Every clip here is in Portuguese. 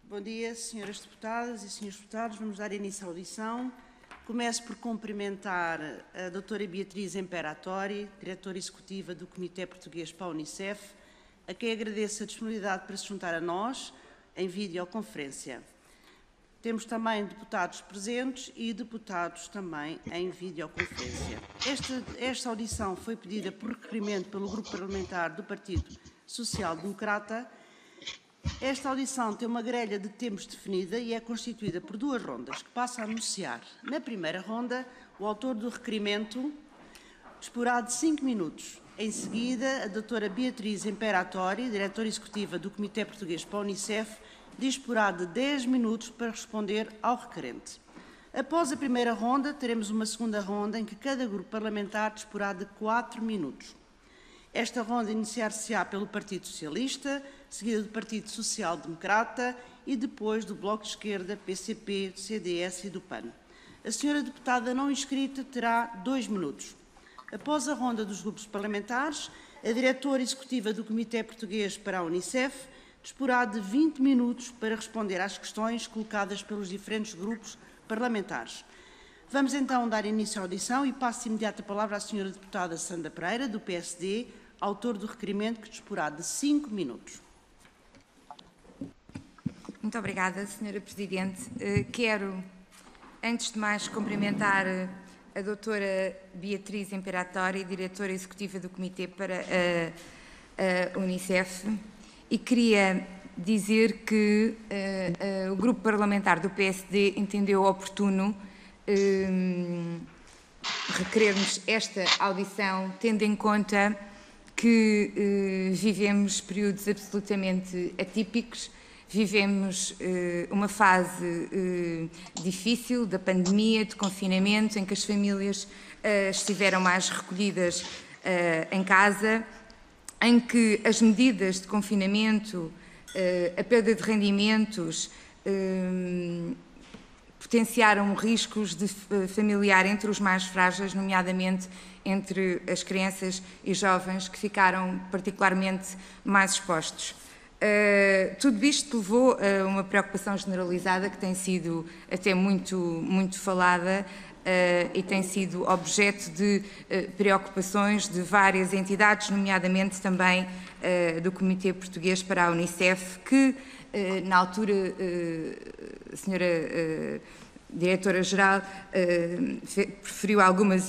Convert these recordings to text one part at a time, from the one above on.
Bom dia, senhoras deputadas e senhores deputados. Vamos dar início à audição. Começo por cumprimentar a doutora Beatriz Imperatori, diretora executiva do Comitê Português para a Unicef, a quem agradeço a disponibilidade para se juntar a nós em videoconferência. Temos também deputados presentes e deputados também em videoconferência. Esta audição foi pedida por requerimento pelo Grupo Parlamentar do Partido Social Democrata. Esta audição tem uma grelha de tempos definida e é constituída por duas rondas, que passo a anunciar. Na primeira ronda, o autor do requerimento disporá de 5 minutos. Em seguida, a doutora Beatriz Imperatori, diretora executiva do Comitê Português para a Unicef, disporá de 10 minutos para responder ao requerente. Após a primeira ronda, teremos uma segunda ronda em que cada grupo parlamentar disporá de 4 minutos. Esta ronda iniciar-se-á pelo Partido Socialista, seguida do Partido Social Democrata e depois do Bloco de Esquerda, PCP, CDS e do PAN. A senhora deputada não inscrita terá 2 minutos. Após a ronda dos grupos parlamentares, a diretora executiva do Comitê Português para a Unicef disporá de 20 minutos para responder às questões colocadas pelos diferentes grupos parlamentares. Vamos então dar início à audição e passo de imediato a palavra à senhora deputada Sandra Pereira, do PSD, autor do requerimento, que disporá de 5 minutos. Muito obrigada, senhora Presidente. Quero, antes de mais, cumprimentar a doutora Beatriz Imperatori, diretora executiva do Comitê para a Unicef, e queria dizer que o Grupo Parlamentar do PSD entendeu oportuno requerer-nos esta audição, tendo em conta que vivemos períodos absolutamente atípicos, vivemos uma fase difícil da pandemia, de confinamento, em que as famílias estiveram mais recolhidas em casa, em que as medidas de confinamento, a perda de rendimentos, potenciaram riscos de familiar entre os mais frágeis, nomeadamente entre as crianças e jovens que ficaram particularmente mais expostos. Tudo isto levou a uma preocupação generalizada que tem sido até muito falada e tem sido objeto de preocupações de várias entidades, nomeadamente também do Comitê Português para a Unicef, que na altura a senhora Diretora-Geral preferiu algumas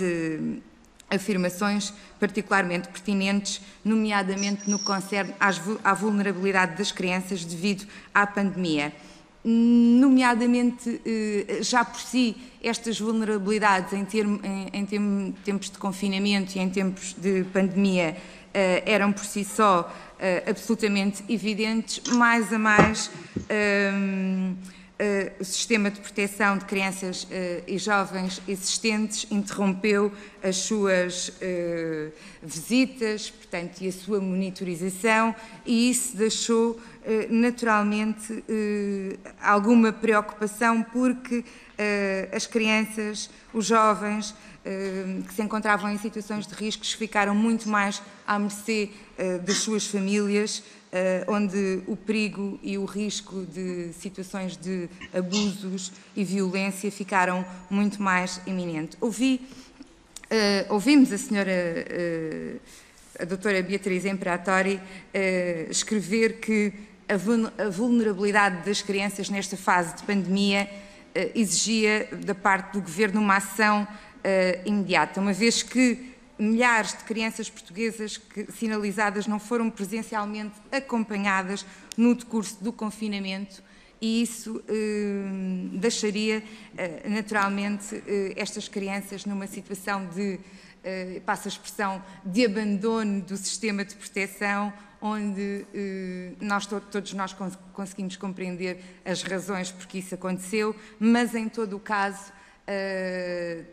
afirmações particularmente pertinentes, nomeadamente no que concerne à vulnerabilidade das crianças devido à pandemia. Nomeadamente, já por si, estas vulnerabilidades em tempos de confinamento e em tempos de pandemia eram por si só absolutamente evidentes, mais a mais o sistema de proteção de crianças e jovens existentes interrompeu as suas visitas, portanto, e a sua monitorização, e isso deixou naturalmente alguma preocupação, porque as crianças, os jovens que se encontravam em situações de riscos ficaram muito mais à mercê das suas famílias, onde o perigo e o risco de situações de abusos e violência ficaram muito mais iminentes. Ouvimos a senhora, a doutora Beatriz Imperatori, escrever que a vulnerabilidade das crianças nesta fase de pandemia exigia da parte do Governo uma ação imediata, uma vez que milhares de crianças portuguesas sinalizadas não foram presencialmente acompanhadas no decurso do confinamento, e isso deixaria naturalmente estas crianças numa situação de, passa a expressão, de abandono do sistema de proteção, onde todos nós conseguimos compreender as razões por que isso aconteceu, mas em todo o caso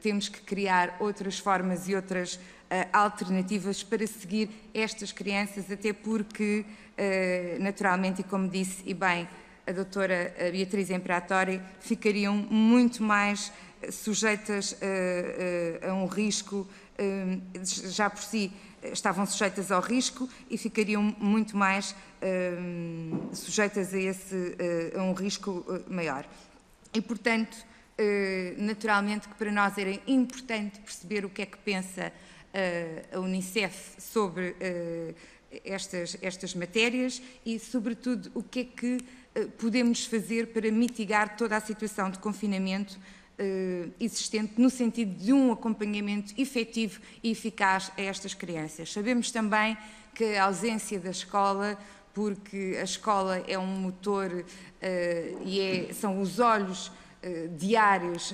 temos que criar outras formas e outras alternativas para seguir estas crianças, até porque, naturalmente, e como disse, e bem, a doutora Beatriz Imperatori, ficariam muito mais sujeitas a um risco, já por si estavam sujeitas ao risco e ficariam muito mais sujeitas a um risco maior. E, portanto, naturalmente que para nós era importante perceber o que é que pensa a Unicef sobre estas matérias e, sobretudo, o que é que podemos fazer para mitigar toda a situação de confinamento existente no sentido de um acompanhamento efetivo e eficaz a estas crianças. Sabemos também que a ausência da escola, porque a escola é um motor e são os olhos diários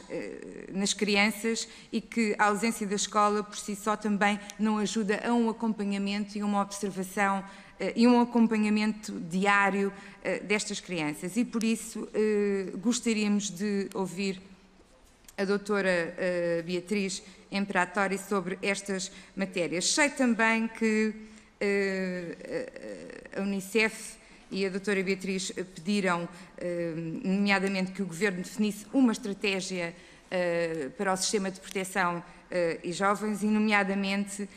nas crianças e que a ausência da escola por si só também não ajuda a um acompanhamento e uma observação e um acompanhamento diário destas crianças. E por isso gostaríamos de ouvir a doutora Beatriz Imperatori sobre estas matérias. Sei também que a Unicef e a doutora Beatriz pediram, nomeadamente, que o Governo definisse uma estratégia para o sistema de proteção e jovens e, nomeadamente,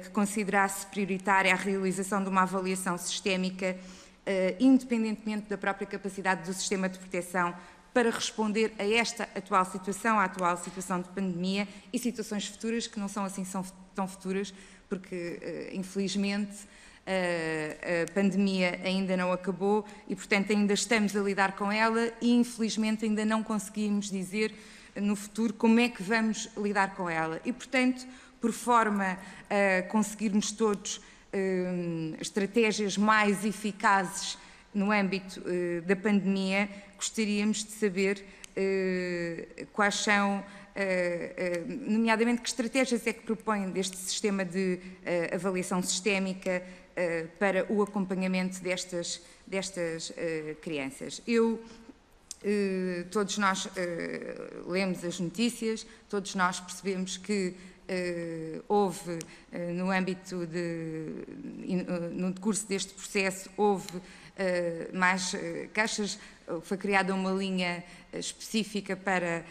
que considerasse prioritária a realização de uma avaliação sistémica, independentemente da própria capacidade do sistema de proteção para responder a esta atual situação, à atual situação de pandemia e situações futuras que não são assim tão futuras, porque, infelizmente, a pandemia ainda não acabou e, portanto, ainda estamos a lidar com ela e, infelizmente, ainda não conseguimos dizer no futuro como é que vamos lidar com ela. E, portanto, por forma a conseguirmos todos estratégias mais eficazes no âmbito da pandemia, gostaríamos de saber quais são, nomeadamente, que estratégias é que propõem deste sistema de avaliação sistémica para o acompanhamento destas crianças. Todos nós lemos as notícias, todos nós percebemos que houve, no âmbito no decurso deste processo, houve mais caixas, foi criada uma linha específica para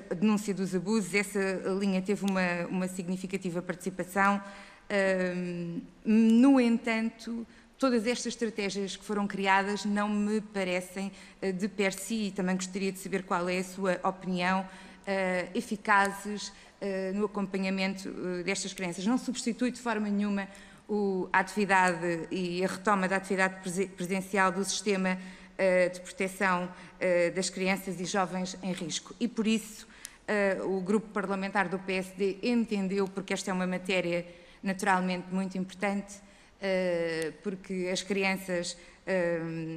a denúncia dos abusos, essa linha teve uma significativa participação. No entanto, todas estas estratégias que foram criadas não me parecem de per si, e também gostaria de saber qual é a sua opinião, eficazes no acompanhamento destas crianças. Não substitui de forma nenhuma a atividade e a retoma da atividade presencial do sistema de proteção das crianças e jovens em risco. E por isso o grupo parlamentar do PSD entendeu, porque esta é uma matéria naturalmente muito importante, porque as crianças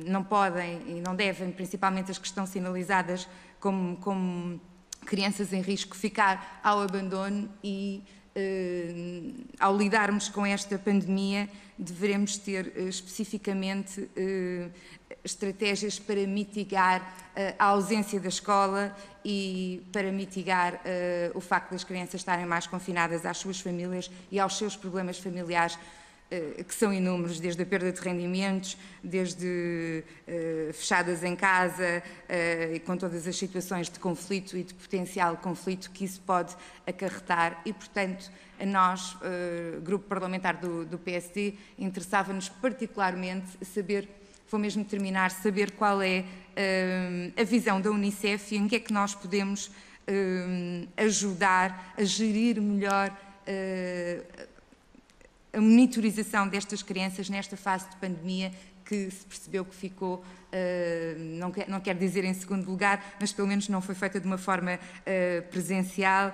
não podem e não devem, principalmente as que estão sinalizadas como crianças em risco, ficar ao abandono e, ao lidarmos com esta pandemia, devemos ter especificamente estratégias para mitigar a ausência da escola e para mitigar o facto das crianças estarem mais confinadas às suas famílias e aos seus problemas familiares, que são inúmeros, desde a perda de rendimentos, desde fechadas em casa e com todas as situações de conflito e de potencial conflito que isso pode acarretar. E, portanto, a nós, grupo parlamentar do PSD, interessava-nos particularmente saber, vou mesmo terminar, saber qual é a visão da Unicef e em que é que nós podemos ajudar a gerir melhor a monitorização destas crianças nesta fase de pandemia que se percebeu que ficou, não quero dizer em segundo lugar, mas pelo menos não foi feita de uma forma presencial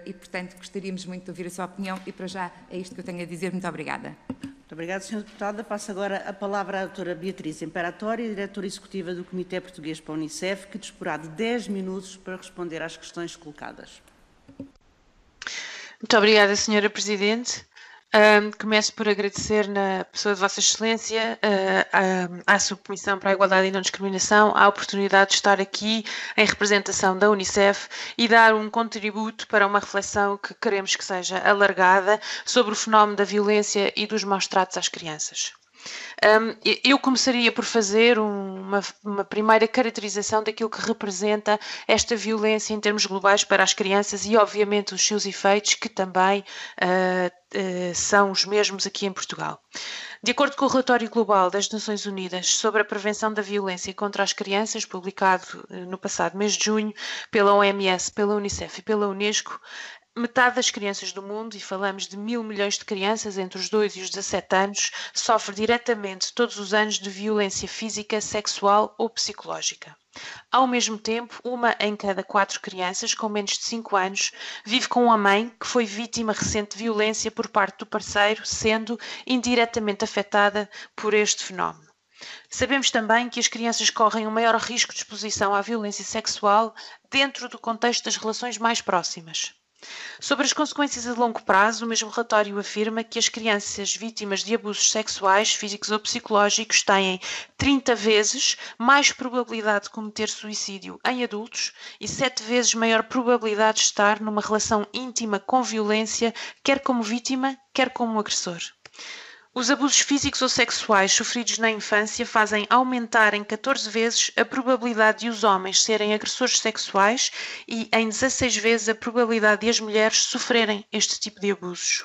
e, portanto, gostaríamos muito de ouvir a sua opinião e, para já, é isto que eu tenho a dizer. Muito obrigada. Muito obrigada, Sra. Deputada. Passo agora a palavra à doutora Beatriz Imperatori, diretora executiva do Comitê Português para a Unicef, que disporá de 10 minutos para responder às questões colocadas. Muito obrigada, Sra. Presidente. Começo por agradecer, na pessoa de Vossa Excelência, à Subcomissão para a Igualdade e Não Discriminação, a oportunidade de estar aqui em representação da Unicef e dar um contributo para uma reflexão que queremos que seja alargada sobre o fenómeno da violência e dos maus tratos às crianças. Eu começaria por fazer uma primeira caracterização daquilo que representa esta violência em termos globais para as crianças e, obviamente, os seus efeitos, que também são os mesmos aqui em Portugal. De acordo com o relatório global das Nações Unidas sobre a prevenção da violência contra as crianças, publicado no passado mês de junho pela OMS, pela Unicef e pela Unesco, metade das crianças do mundo, e falamos de 1.000 milhões de crianças entre os 2 e os 17 anos, sofre diretamente todos os anos de violência física, sexual ou psicológica. Ao mesmo tempo, 1 em cada 4 crianças com menos de 5 anos vive com uma mãe que foi vítima recente de violência por parte do parceiro, sendo indiretamente afetada por este fenómeno. Sabemos também que as crianças correm um maior risco de exposição à violência sexual dentro do contexto das relações mais próximas. Sobre as consequências a longo prazo, o mesmo relatório afirma que as crianças vítimas de abusos sexuais, físicos ou psicológicos têm 30 vezes mais probabilidade de cometer suicídio em adultos e 7 vezes maior probabilidade de estar numa relação íntima com violência, quer como vítima, quer como agressor. Os abusos físicos ou sexuais sofridos na infância fazem aumentar em 14 vezes a probabilidade de os homens serem agressores sexuais e em 16 vezes a probabilidade de as mulheres sofrerem este tipo de abusos.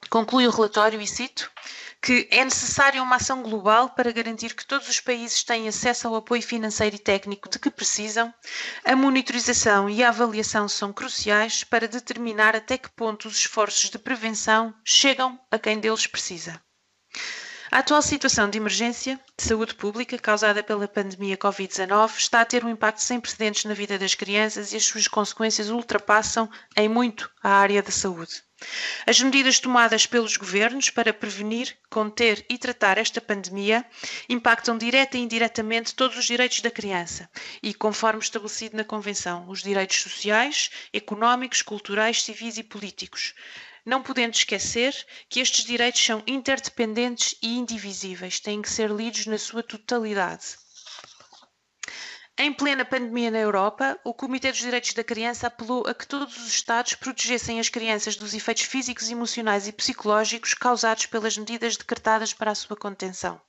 Conclui o relatório, e cito, que é necessária uma ação global para garantir que todos os países têm acesso ao apoio financeiro e técnico de que precisam. A monitorização e a avaliação são cruciais para determinar até que ponto os esforços de prevenção chegam a quem deles precisa. A atual situação de emergência de saúde pública causada pela pandemia Covid-19 está a ter um impacto sem precedentes na vida das crianças e as suas consequências ultrapassam em muito a área da saúde. As medidas tomadas pelos governos para prevenir, conter e tratar esta pandemia impactam direta e indiretamente todos os direitos da criança e, conforme estabelecido na Convenção, os direitos sociais, económicos, culturais, civis e políticos. Não podendo esquecer que estes direitos são interdependentes e indivisíveis, têm que ser lidos na sua totalidade. Em plena pandemia na Europa, o Comitê dos Direitos da Criança apelou a que todos os Estados protegessem as crianças dos efeitos físicos, emocionais e psicológicos causados pelas medidas decretadas para a sua contenção.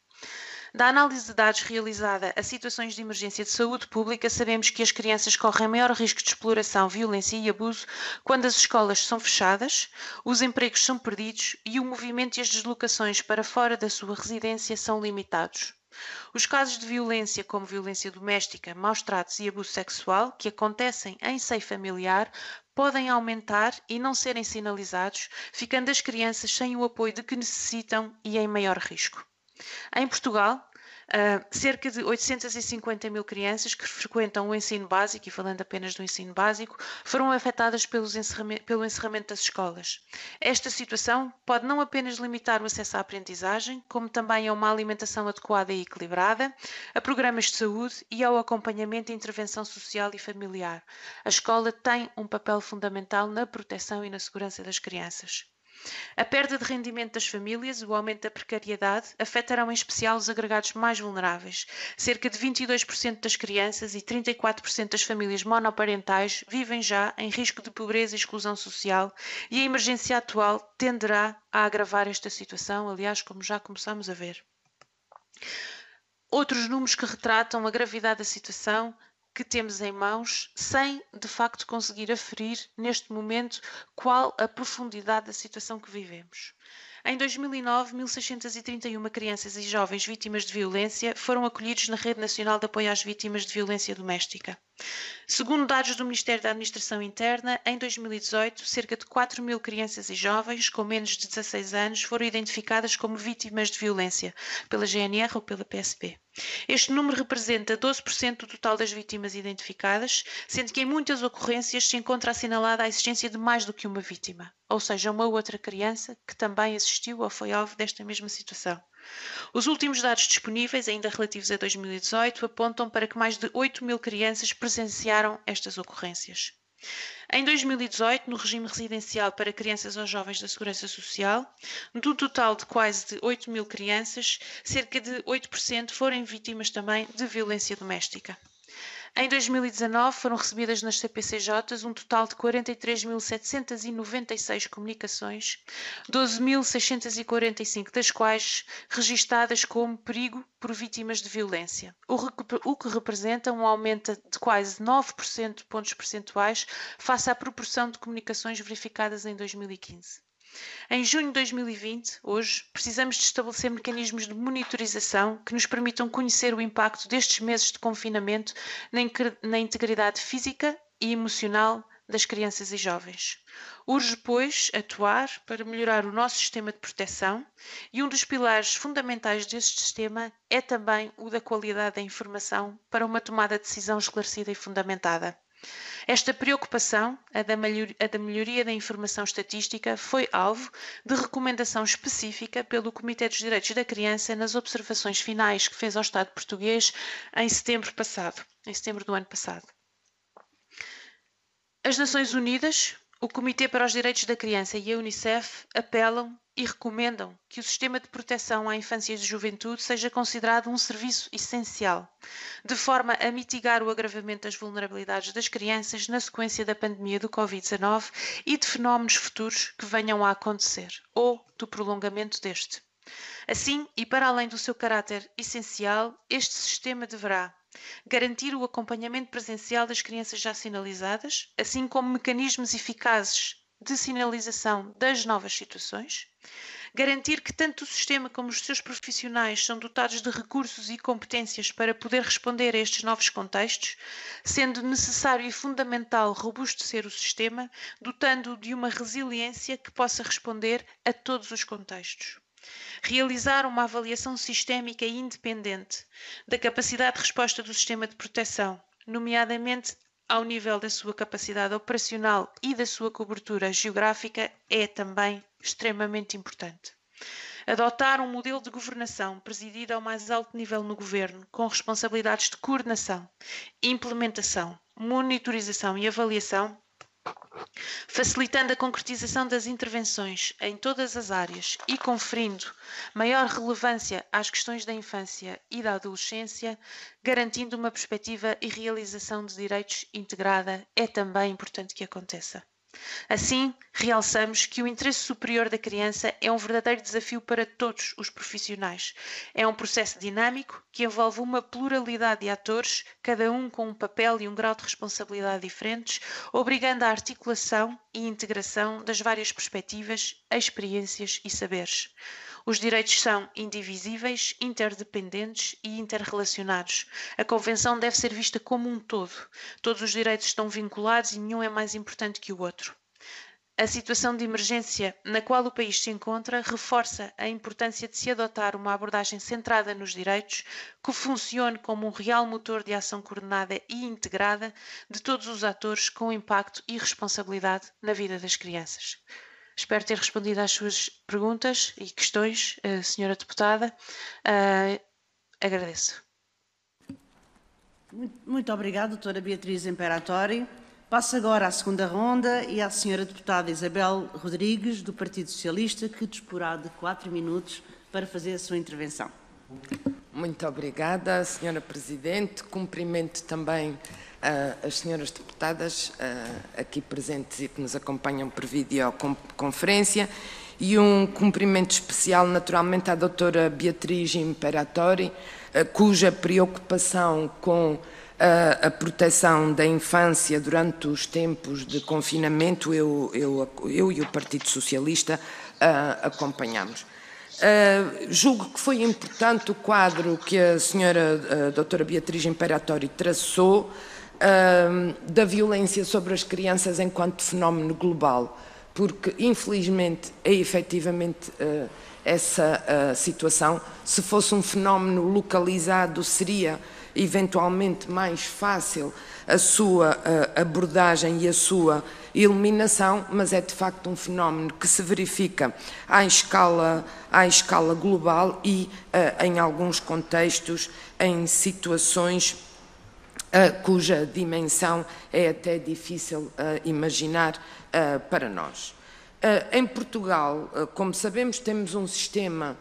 Da análise de dados realizada a situações de emergência de saúde pública, sabemos que as crianças correm maior risco de exploração, violência e abuso quando as escolas são fechadas, os empregos são perdidos e o movimento e as deslocações para fora da sua residência são limitados. Os casos de violência, como violência doméstica, maus tratos e abuso sexual, que acontecem em seio familiar, podem aumentar e não serem sinalizados, ficando as crianças sem o apoio de que necessitam e em maior risco. Em Portugal, cerca de 850.000 crianças que frequentam o ensino básico, e falando apenas do ensino básico, foram afetadas pelo encerramento das escolas. Esta situação pode não apenas limitar o acesso à aprendizagem, como também a uma alimentação adequada e equilibrada, a programas de saúde e ao acompanhamento e intervenção social e familiar. A escola tem um papel fundamental na proteção e na segurança das crianças. A perda de rendimento das famílias e o aumento da precariedade afetarão em especial os agregados mais vulneráveis. Cerca de 22% das crianças e 34% das famílias monoparentais vivem já em risco de pobreza e exclusão social e a emergência atual tenderá a agravar esta situação, aliás, como já começamos a ver. Outros números que retratam a gravidade da situação que temos em mãos, sem de facto conseguir aferir neste momento qual a profundidade da situação que vivemos. Em 2009, 1.631 crianças e jovens vítimas de violência foram acolhidos na Rede Nacional de Apoio às Vítimas de Violência Doméstica. Segundo dados do Ministério da Administração Interna, em 2018, cerca de 4.000 crianças e jovens com menos de 16 anos foram identificadas como vítimas de violência pela GNR ou pela PSP. Este número representa 12% do total das vítimas identificadas, sendo que em muitas ocorrências se encontra assinalada a existência de mais do que uma vítima, ou seja, uma outra criança que também assistiu ou foi alvo desta mesma situação. Os últimos dados disponíveis, ainda relativos a 2018, apontam para que mais de 8.000 crianças presenciaram estas ocorrências. Em 2018, no regime residencial para crianças ou jovens da Segurança Social, do total de quase de 8.000 crianças, cerca de 8% foram vítimas também de violência doméstica. Em 2019 foram recebidas nas CPCJs um total de 43.796 comunicações, 12.645 das quais registadas como perigo por vítimas de violência, o que representa um aumento de quase 9% de pontos percentuais face à proporção de comunicações verificadas em 2015. Em junho de 2020, hoje, precisamos de estabelecer mecanismos de monitorização que nos permitam conhecer o impacto destes meses de confinamento na integridade física e emocional das crianças e jovens. Urge, pois, atuar para melhorar o nosso sistema de proteção e um dos pilares fundamentais deste sistema é também o da qualidade da informação para uma tomada de decisão esclarecida e fundamentada. Esta preocupação, a da melhoria da informação estatística, foi alvo de recomendação específica pelo Comitê dos Direitos da Criança nas observações finais que fez ao Estado português em setembro do ano passado. As Nações Unidas, o Comitê para os Direitos da Criança e a Unicef apelam e recomendam que o sistema de proteção à infância e juventude seja considerado um serviço essencial, de forma a mitigar o agravamento das vulnerabilidades das crianças na sequência da pandemia do Covid-19 e de fenómenos futuros que venham a acontecer, ou do prolongamento deste. Assim, e para além do seu caráter essencial, este sistema deverá garantir o acompanhamento presencial das crianças já sinalizadas, assim como mecanismos eficazes de sinalização das novas situações, garantir que tanto o sistema como os seus profissionais são dotados de recursos e competências para poder responder a estes novos contextos, sendo necessário e fundamental robustecer o sistema, dotando-o de uma resiliência que possa responder a todos os contextos. Realizar uma avaliação sistémica e independente da capacidade de resposta do sistema de proteção, nomeadamente ao nível da sua capacidade operacional e da sua cobertura geográfica, é também extremamente importante. Adotar um modelo de governação presidido ao mais alto nível no governo, com responsabilidades de coordenação, implementação, monitorização e avaliação, facilitando a concretização das intervenções em todas as áreas e conferindo maior relevância às questões da infância e da adolescência, garantindo uma perspectiva e realização de direitos integrada, é também importante que aconteça. Assim, realçamos que o interesse superior da criança é um verdadeiro desafio para todos os profissionais. É um processo dinâmico que envolve uma pluralidade de atores, cada um com um papel e um grau de responsabilidade diferentes, obrigando à articulação e integração das várias perspectivas, experiências e saberes. Os direitos são indivisíveis, interdependentes e interrelacionados. A Convenção deve ser vista como um todo. Todos os direitos estão vinculados e nenhum é mais importante que o outro. A situação de emergência na qual o país se encontra reforça a importância de se adotar uma abordagem centrada nos direitos que funcione como um real motor de ação coordenada e integrada de todos os atores com impacto e responsabilidade na vida das crianças. Espero ter respondido às suas perguntas e questões, Sra. Deputada. Agradeço. Muito obrigada, doutora Beatriz Imperatori. Passo agora à segunda ronda e à Sra. Deputada Isabel Rodrigues, do Partido Socialista, que disporá de 4 minutos para fazer a sua intervenção. Muito obrigada, Sra. Presidente. Cumprimento também as senhoras deputadas aqui presentes e que nos acompanham por videoconferência e um cumprimento especial naturalmente à doutora Beatriz Imperatori, cuja preocupação com a proteção da infância durante os tempos de confinamento eu e o Partido Socialista acompanhamos. Julgo que foi importante o quadro que a senhora doutora Beatriz Imperatori traçou da violência sobre as crianças enquanto fenómeno global, porque infelizmente é efetivamente essa situação. Se fosse um fenómeno localizado, seria eventualmente mais fácil a sua abordagem e a sua eliminação, mas é de facto um fenómeno que se verifica à escala global e em alguns contextos em situações cuja dimensão é até difícil imaginar para nós. Em Portugal, como sabemos, temos um sistema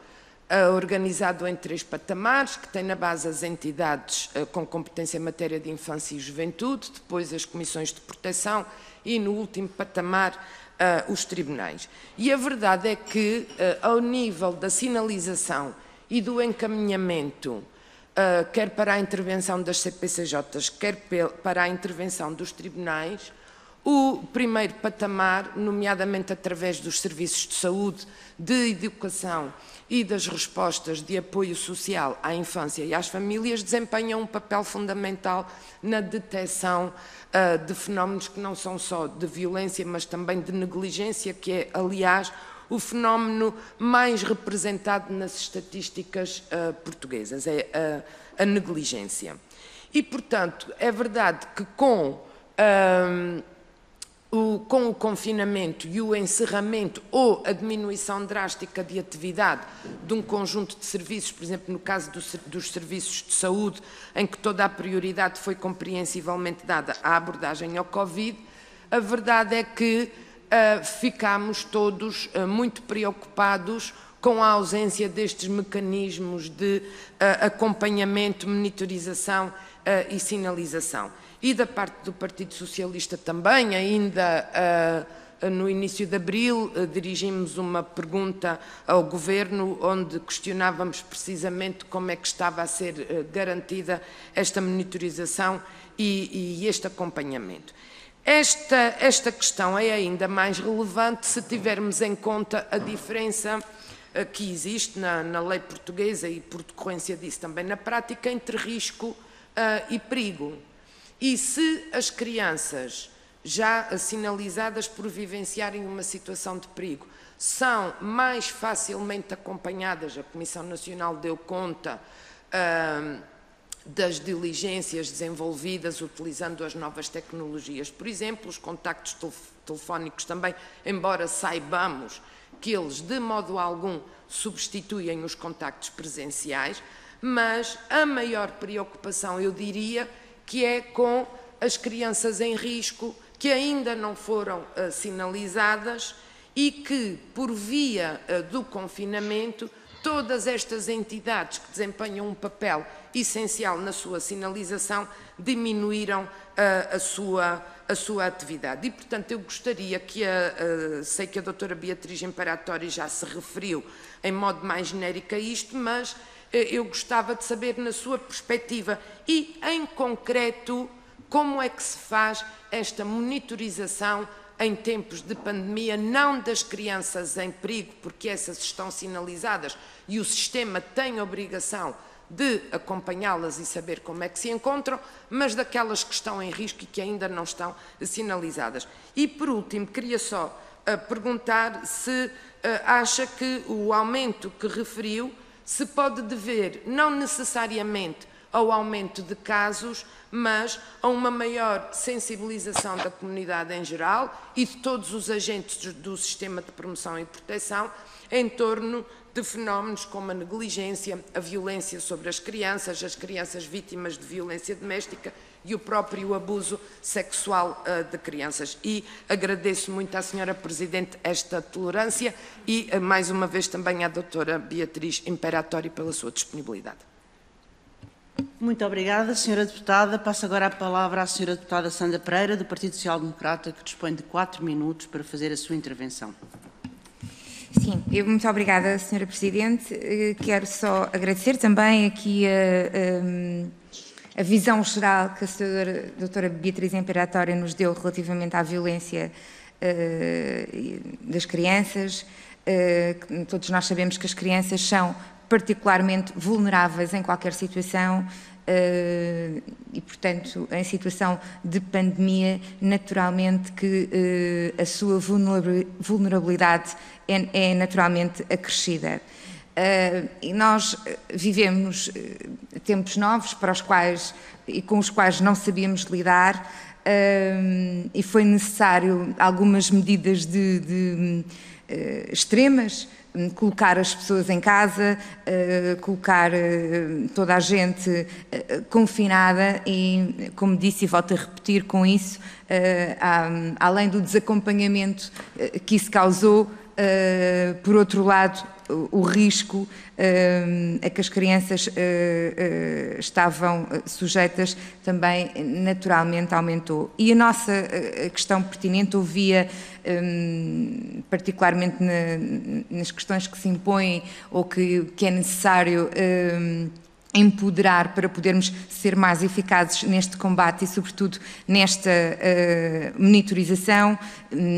organizado em 3 patamares, que tem na base as entidades com competência em matéria de infância e juventude, depois as comissões de proteção e, no último patamar, os tribunais. E a verdade é que, ao nível da sinalização e do encaminhamento, quer para a intervenção das CPCJs, quer para a intervenção dos tribunais, o primeiro patamar, nomeadamente através dos serviços de saúde, de educação e das respostas de apoio social à infância e às famílias, desempenham um papel fundamental na detecção de fenómenos que não são só de violência, mas também de negligência, que é, aliás, o fenómeno mais representado nas estatísticas portuguesas, é a negligência. E, portanto, é verdade que com o confinamento e o encerramento ou a diminuição drástica de atividade de um conjunto de serviços, por exemplo, no caso dos serviços de saúde, em que toda a prioridade foi compreensivelmente dada à abordagem ao Covid, a verdade é que ficámos todos muito preocupados com a ausência destes mecanismos de acompanhamento, monitorização e sinalização. E da parte do Partido Socialista também, ainda no início de abril, dirigimos uma pergunta ao Governo, onde questionávamos precisamente como é que estava a ser garantida esta monitorização e este acompanhamento. Esta questão é ainda mais relevante se tivermos em conta a diferença que existe na lei portuguesa e, por decorrência disso, também na prática, entre risco e perigo. E se as crianças já sinalizadas por vivenciarem uma situação de perigo são mais facilmente acompanhadas, a Comissão Nacional deu conta das diligências desenvolvidas utilizando as novas tecnologias, por exemplo, os contactos telefónicos também, embora saibamos que eles de modo algum substituem os contactos presenciais, mas a maior preocupação, eu diria, que é com as crianças em risco que ainda não foram sinalizadas e que, por via do confinamento, todas estas entidades que desempenham um papel essencial na sua sinalização diminuíram a sua atividade. E, portanto, eu gostaria que, sei que a doutora Beatriz Imperatori já se referiu em modo mais genérico a isto, mas eu gostava de saber, na sua perspectiva e, em concreto, como é que se faz esta monitorização em tempos de pandemia, não das crianças em perigo, porque essas estão sinalizadas e o sistema tem a obrigação de acompanhá-las e saber como é que se encontram, mas daquelas que estão em risco e que ainda não estão sinalizadas. E, por último, queria só perguntar se acha que o aumento que referiu se pode dever, não necessariamente ao aumento de casos, mas a uma maior sensibilização da comunidade em geral e de todos os agentes do sistema de promoção e proteção em torno de fenómenos como a negligência, a violência sobre as crianças vítimas de violência doméstica e o próprio abuso sexual de crianças. E agradeço muito à Sra. Presidente esta tolerância e, mais uma vez, também à doutora Beatriz Imperatori pela sua disponibilidade. Muito obrigada, Sra. Deputada. Passo agora a palavra à Sra. Deputada Sandra Pereira, do Partido Social Democrata, que dispõe de 4 minutos para fazer a sua intervenção. Sim, muito obrigada, Sra. Presidente. Quero só agradecer também aqui a visão geral que a doutora Beatriz Imperatori nos deu relativamente à violência das crianças. Todos nós sabemos que as crianças são particularmente vulneráveis em qualquer situação e, portanto, em situação de pandemia, naturalmente que a sua vulnerabilidade é naturalmente acrescida. E nós vivemos tempos novos para os quais e com os quais não sabíamos lidar e foi necessário algumas medidas extremas, colocar as pessoas em casa, colocar toda a gente confinada e, como disse e volto a repetir com isso, além do desacompanhamento que isso causou, por outro lado, o risco a que as crianças estavam sujeitas também naturalmente aumentou. E a nossa questão pertinente ouvia particularmente nas questões que se impõem ou que é necessário empoderar para podermos ser mais eficazes neste combate e, sobretudo, nesta monitorização.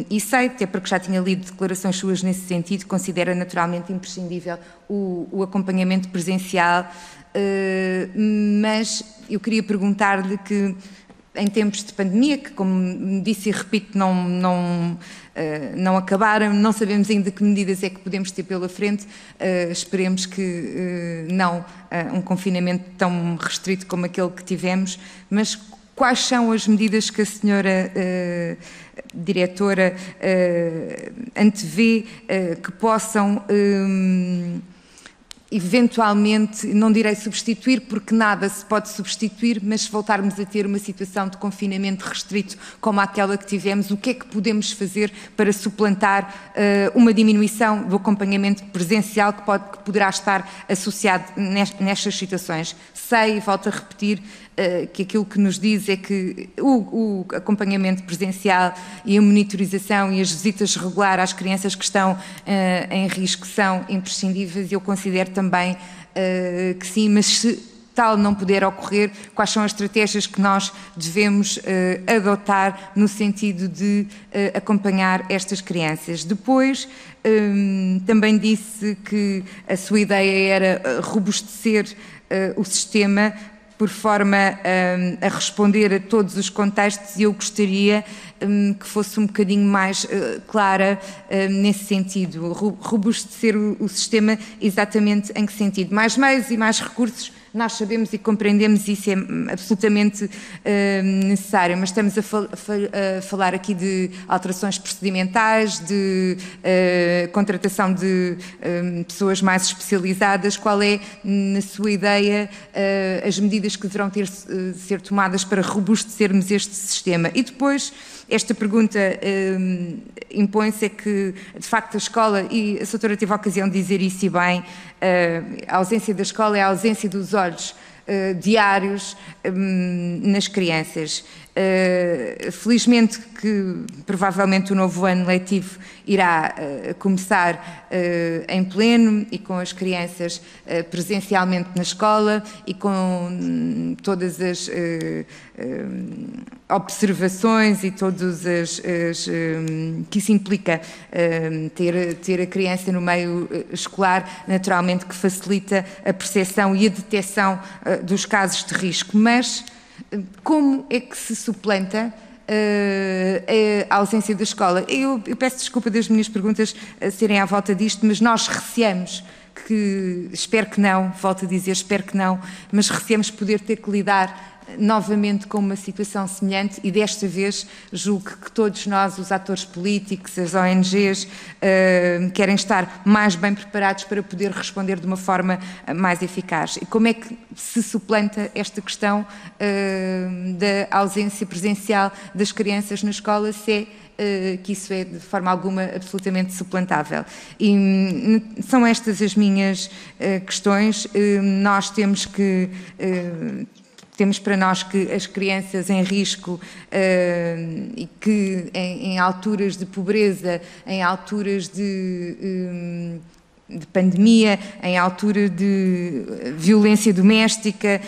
E sei, até porque já tinha lido declarações suas nesse sentido, considera naturalmente imprescindível o acompanhamento presencial, mas eu queria perguntar-lhe que, em tempos de pandemia, que, como disse e repito, não acabaram, não sabemos ainda que medidas é que podemos ter pela frente, esperemos que não um confinamento tão restrito como aquele que tivemos, mas quais são as medidas que a senhora diretora antevê que possam eventualmente, não direi substituir, porque nada se pode substituir, mas se voltarmos a ter uma situação de confinamento restrito como aquela que tivemos, o que é que podemos fazer para suplantar uma diminuição do acompanhamento presencial que poderá estar associado nestas situações? Sei, e volto a repetir, que aquilo que nos diz é que o acompanhamento presencial e a monitorização e as visitas regulares às crianças que estão em risco são imprescindíveis, e eu considero também que sim, mas se tal não puder ocorrer, quais são as estratégias que nós devemos adotar no sentido de acompanhar estas crianças? Depois, também disse que a sua ideia era robustecer o sistema por forma a responder a todos os contextos, e eu gostaria que fosse um bocadinho mais clara nesse sentido. Robustecer o sistema, exatamente em que sentido? Mais meios e mais recursos, nós sabemos e compreendemos, isso é absolutamente necessário, mas estamos a falar aqui de alterações procedimentais, de contratação de pessoas mais especializadas. Qual é, na sua ideia, as medidas que deverão ser tomadas para robustecermos este sistema? E depois, esta pergunta impõe-se, é que, de facto, a escola, e a doutora teve a ocasião de dizer isso e bem, a ausência da escola é a ausência dos olhos diários nas crianças. Felizmente que provavelmente o novo ano letivo irá começar em pleno e com as crianças presencialmente na escola e com todas as observações e todas as que isso implica, ter a criança no meio escolar, naturalmente que facilita a percepção e a detecção dos casos de risco. Mas como é que se suplanta a ausência da escola? Eu peço desculpa das minhas perguntas serem à volta disto, mas nós receamos que, espero que não, volto a dizer, espero que não, mas receamos poder ter que lidar novamente com uma situação semelhante, e desta vez julgo que todos nós, os atores políticos, as ONGs, querem estar mais bem preparados para poder responder de uma forma mais eficaz. E como é que se suplanta esta questão da ausência presencial das crianças na escola, se é que isso é de forma alguma absolutamente suplantável? E são estas as minhas questões. Nós temos para nós que as crianças em risco e que em alturas de pobreza, em alturas de pandemia, em altura de violência doméstica,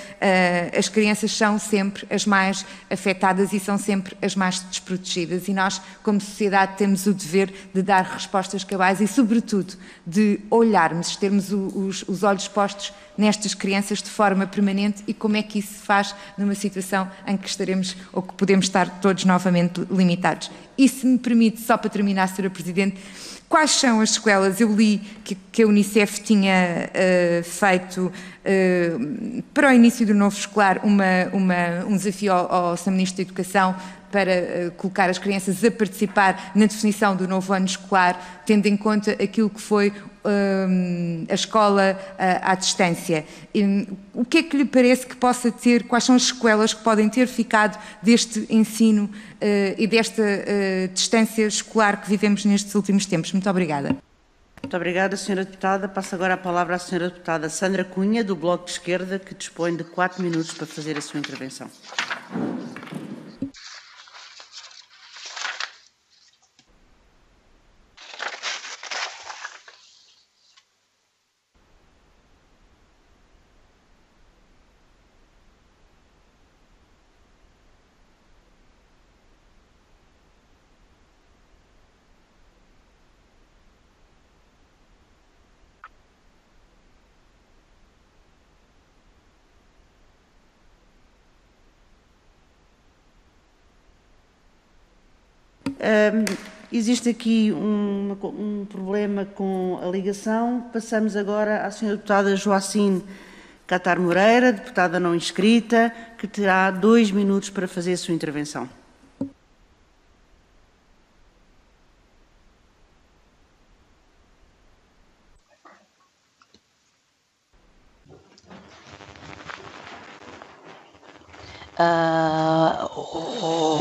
as crianças são sempre as mais afetadas e são sempre as mais desprotegidas, e nós, como sociedade, temos o dever de dar respostas cabais e, sobretudo, de olharmos, termos os olhos postos nestas crianças de forma permanente. E como é que isso se faz numa situação em que estaremos ou que podemos estar todos novamente limitados? E se me permite, só para terminar, Sra. Presidente, quais são as sequelas? Eu li que a Unicef tinha feito para o início do novo escolar um desafio ao Sr. Ministro da Educação para colocar as crianças a participar na definição do novo ano escolar, tendo em conta aquilo que foi a escola à distância. O que é que lhe parece que possa ter, quais são as sequelas que podem ter ficado deste ensino e desta distância escolar que vivemos nestes últimos tempos? Muito obrigada. Muito obrigada, Sra. Deputada. Passo agora a palavra à Sra. Deputada Sandra Cunha, do Bloco de Esquerda, que dispõe de 4 minutos para fazer a sua intervenção. Existe aqui um problema com a ligação. Passamos agora à Sra. Deputada Joacine Catar Moreira, deputada não inscrita, que terá 2 minutos para fazer a sua intervenção.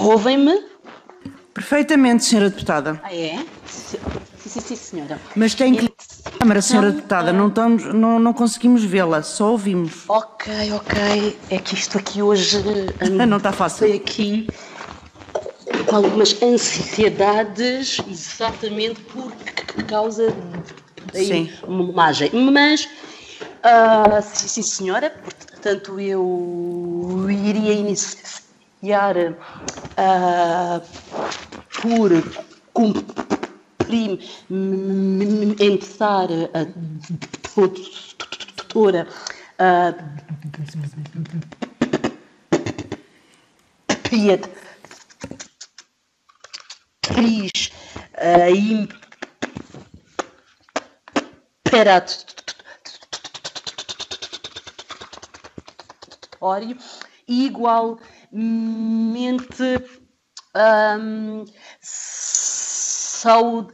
Ouvem-me? Perfeitamente, Sra. Deputada. Ah, é? Sim, senhora. Mas tem que ligar a câmara, Sra. Deputada. Não conseguimos vê-la, só ouvimos. Ok. É que isto aqui hoje... Não está fácil. Estou aqui com algumas ansiedades, exatamente por causa da imagem. Mas, sim, senhora, portanto, eu iria iniciar por cumprimentar a doutora Beatriz Imperatório, igualmente saudar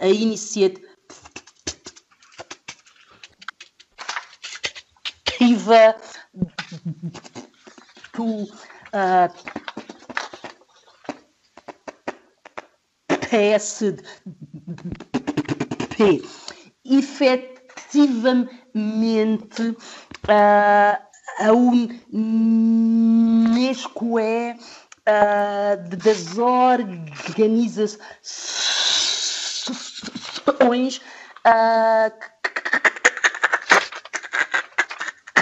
a iniciativa do PSD. Efetivamente, a Unesco é das organizações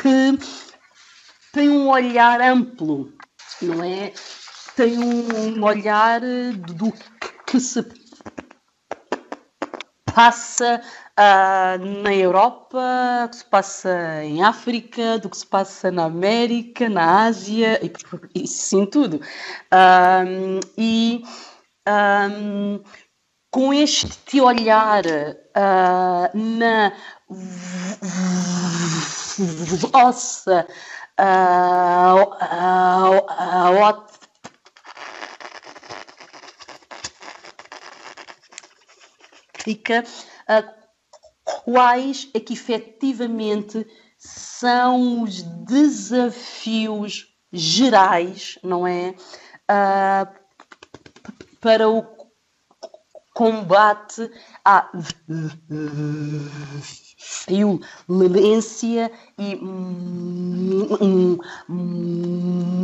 que tem um olhar amplo, não é? Tem um olhar do que se passa na Europa, do que se passa em África, do que se passa na América, na Ásia, e sim tudo. Com este olhar na vossa ótica, quais é que efetivamente são os desafios gerais, não é? Para o combate à violência e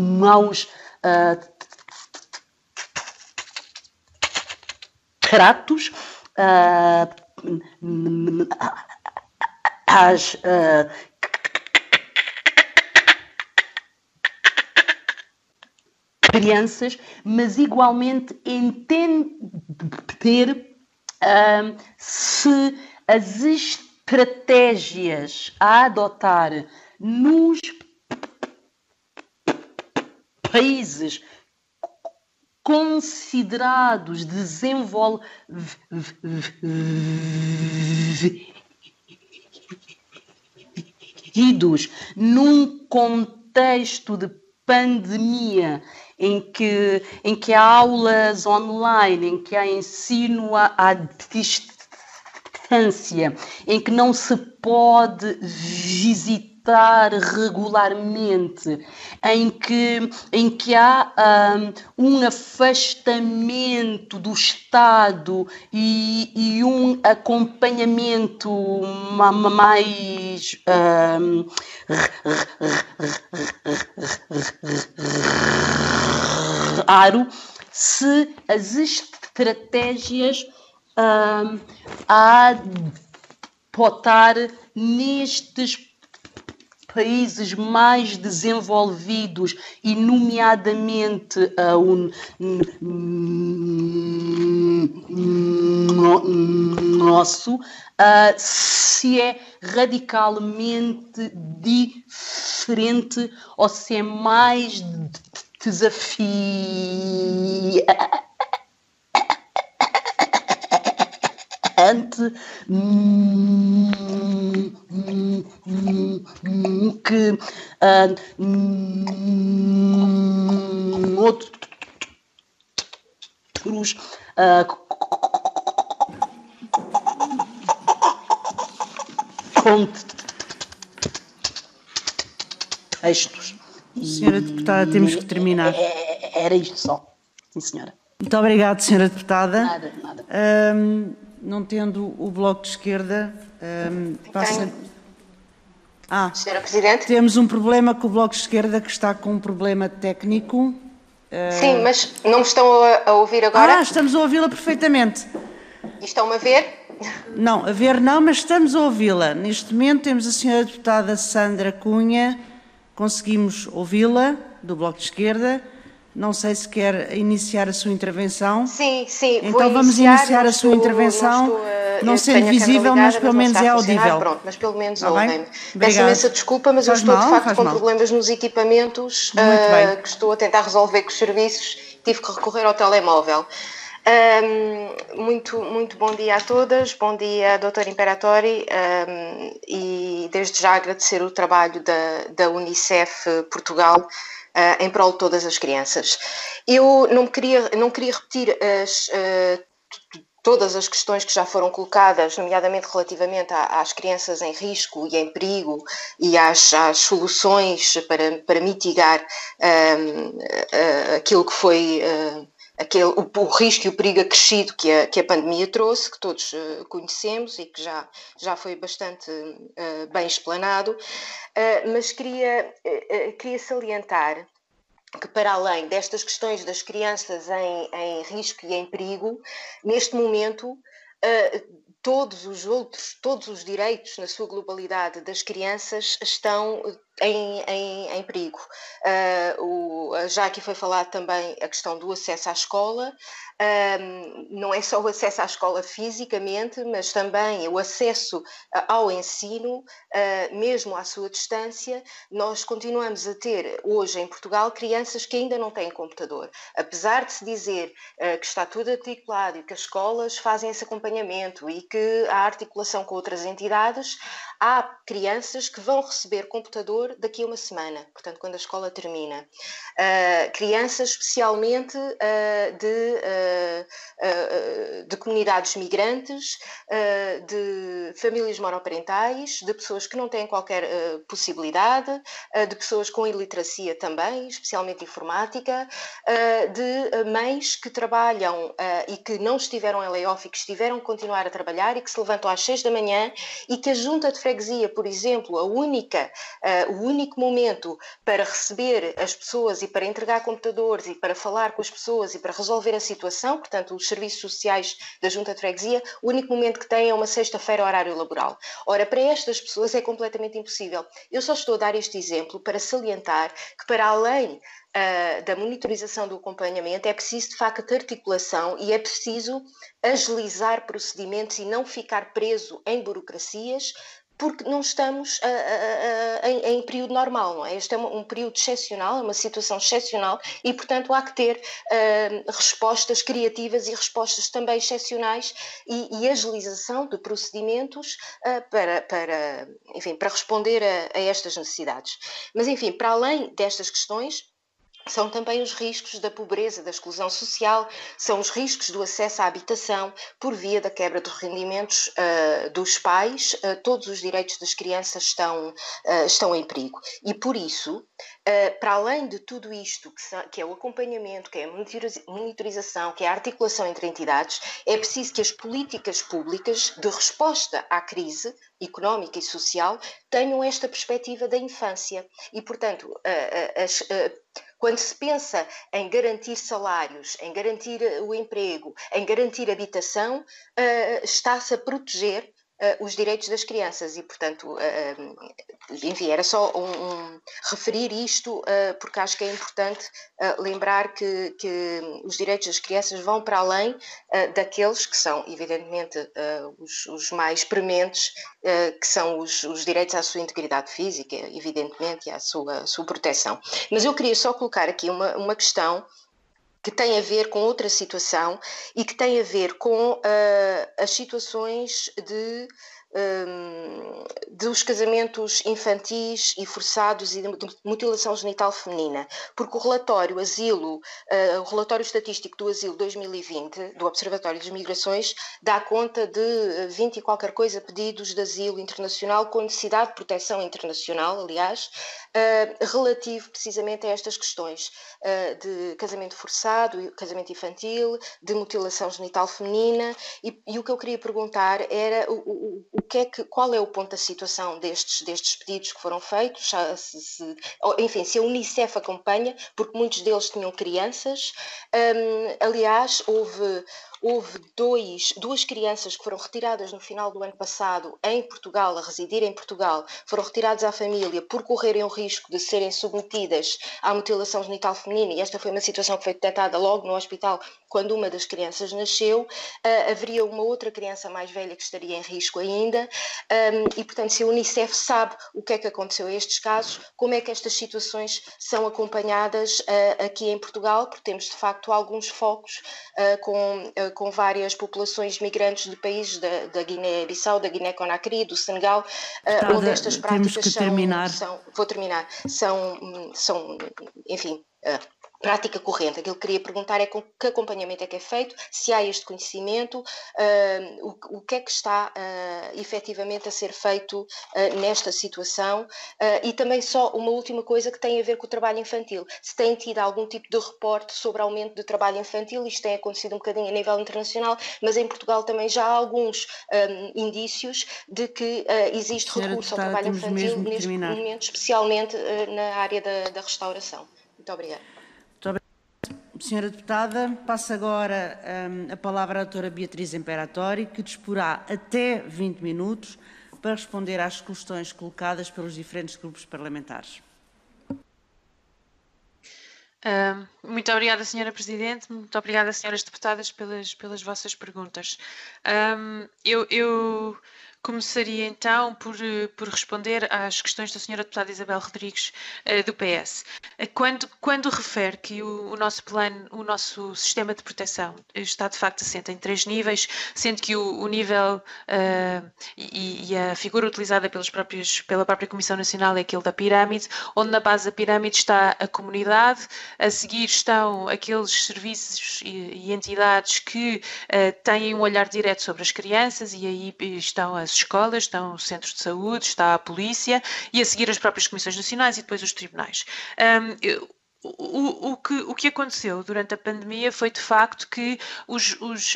maus tratos às crianças, mas igualmente entender se as estratégias a adotar nos países considerados desenvolvidos num contexto de pandemia, em que há aulas online, em que há ensino à distância, em que não se pode visitar visitar regularmente, em que há um afastamento do Estado e um acompanhamento mais raro, se as estratégias a adotar nestes países mais desenvolvidos e nomeadamente o nosso, se é radicalmente diferente ou se é mais desafiante que outros contextos. Senhora Deputada, temos que terminar. Era isto só. Sim, senhora. Muito obrigada, Senhora Deputada. Nada. Não tendo o Bloco de Esquerda, passa... Senhora Presidente? Temos um problema com o Bloco de Esquerda, que está com um problema técnico. Sim, mas não me estão a ouvir agora? Estamos a ouvi-la perfeitamente. E estão-me a ver? Não, a ver não, mas estamos a ouvi-la. Neste momento temos a Senhora Deputada Sandra Cunha, conseguimos ouvi-la, do Bloco de Esquerda. Não sei se quer iniciar a sua intervenção. Sim. Então vamos iniciar a sua intervenção, não sendo visível, mas pelo menos é audível. Pronto, mas pelo menos ouvem-me. Peço imensa desculpa, mas eu estou de facto com problemas nos equipamentos que estou a tentar resolver com os serviços. Tive que recorrer ao telemóvel. Muito bom dia a todas, bom dia Dr. Imperatori, e desde já agradecer o trabalho da Unicef Portugal em prol de todas as crianças. Eu não queria repetir todas as questões que já foram colocadas, nomeadamente relativamente às crianças em risco e em perigo e às soluções para mitigar aquilo que foi o risco e o perigo acrescido que a pandemia trouxe, que todos conhecemos e que já foi bastante bem explanado, mas queria salientar que, para além destas questões das crianças em risco e em perigo, neste momento todos os direitos na sua globalidade das crianças estão em perigo. Já aqui foi falado também a questão do acesso à escola. Não é só o acesso à escola fisicamente, mas também o acesso ao ensino, mesmo à sua distância. Nós continuamos a ter hoje em Portugal crianças que ainda não têm computador. Apesar de se dizer que está tudo articulado e que as escolas fazem esse acompanhamento e que há articulação com outras entidades, há crianças que vão receber computador daqui a uma semana, portanto, quando a escola termina. Crianças especialmente de comunidades migrantes, de famílias monoparentais, de pessoas que não têm qualquer possibilidade, de pessoas com iliteracia também, especialmente informática, de mães que trabalham e que não estiveram em layoff e que estiveram a continuar a trabalhar e que se levantam às 6 da manhã e que a junta de freguesia, por exemplo, o único momento para receber as pessoas e para entregar computadores e para falar com as pessoas e para resolver a situação, portanto, os serviços sociais da junta de freguesia, o único momento que têm é uma sexta-feira, horário laboral. Ora, para estas pessoas é completamente impossível. Eu só estou a dar este exemplo para salientar que, para além da monitorização do acompanhamento, é preciso de facto articulação e é preciso agilizar procedimentos e não ficar preso em burocracias, porque não estamos em período normal, não é? Este é um período excepcional, é uma situação excepcional e, portanto, há que ter respostas criativas e respostas também excepcionais e agilização de procedimentos para responder a estas necessidades. Mas, enfim, para além destas questões, são também os riscos da pobreza, da exclusão social, são os riscos do acesso à habitação por via da quebra dos rendimentos dos pais. Todos os direitos das crianças estão em perigo. E por isso, para além de tudo isto, que é o acompanhamento, que é a monitorização, que é a articulação entre entidades, é preciso que as políticas públicas de resposta à crise económica e social tenham esta perspectiva da infância. E, portanto, quando se pensa em garantir salários, em garantir o emprego, em garantir habitação, está-se a proteger os direitos das crianças e, portanto, enfim, era só referir isto porque acho que é importante lembrar que os direitos das crianças vão para além daqueles que são, evidentemente, os mais prementes, que são os direitos à sua integridade física, evidentemente, e à sua proteção. Mas eu queria só colocar aqui uma questão que tem a ver com outra situação e que tem a ver com as situações dos casamentos infantis e forçados e de mutilação genital feminina, porque o relatório estatístico do Asilo 2020, do Observatório das Migrações, dá conta de 20 e qualquer coisa pedidos de asilo internacional com necessidade de proteção internacional, aliás, relativo precisamente a estas questões de casamento forçado, casamento infantil, de mutilação genital feminina, e o que eu queria perguntar era qual é o ponto da situação destes pedidos que foram feitos, enfim, se a Unicef acompanha, porque muitos deles tinham crianças. Aliás, houve duas crianças que foram retiradas no final do ano passado em Portugal, a residir em Portugal, foram retiradas à família por correrem o risco de serem submetidas à mutilação genital feminina, e esta foi uma situação que foi detectada logo no hospital quando uma das crianças nasceu. Haveria uma outra criança mais velha que estaria em risco ainda, e portanto, se a Unicef sabe o que é que aconteceu a estes casos, como é que estas situações são acompanhadas aqui em Portugal, porque temos de facto alguns focos com várias populações migrantes de países da Guiné-Bissau, da Guiné-Conakry, do Senegal, onde estas práticas são, enfim, prática corrente. Aquilo que queria perguntar é com que acompanhamento é que é feito, se há este conhecimento, o que é que está efetivamente a ser feito nesta situação, e também só uma última coisa que tem a ver com o trabalho infantil. Se tem tido algum tipo de reporte sobre aumento de trabalho infantil, isto tem acontecido um bocadinho a nível internacional, mas em Portugal também já há alguns indícios de que existe recurso ao trabalho infantil neste momento, especialmente na área da restauração. Muito obrigada. Senhora Deputada, passo agora a palavra à doutora Beatriz Imperatori, que disporá até 20 minutos para responder às questões colocadas pelos diferentes grupos parlamentares. Muito obrigada, Senhora Presidente, muito obrigada, Senhoras Deputadas, pelas vossas perguntas. Eu começaria então por responder às questões da Senhora Deputada Isabel Rodrigues, do PS. Quando refere que o nosso plano, o nosso sistema de proteção está de facto assente em 3 níveis, sendo que o nível e a figura utilizada pela própria Comissão Nacional é aquele da pirâmide, onde na base da pirâmide está a comunidade, a seguir estão aqueles serviços e entidades que têm um olhar direto sobre as crianças, e aí estão as escolas, estão os centros de saúde, está a polícia, e a seguir as próprias comissões nacionais e depois os tribunais. O que aconteceu durante a pandemia foi de facto que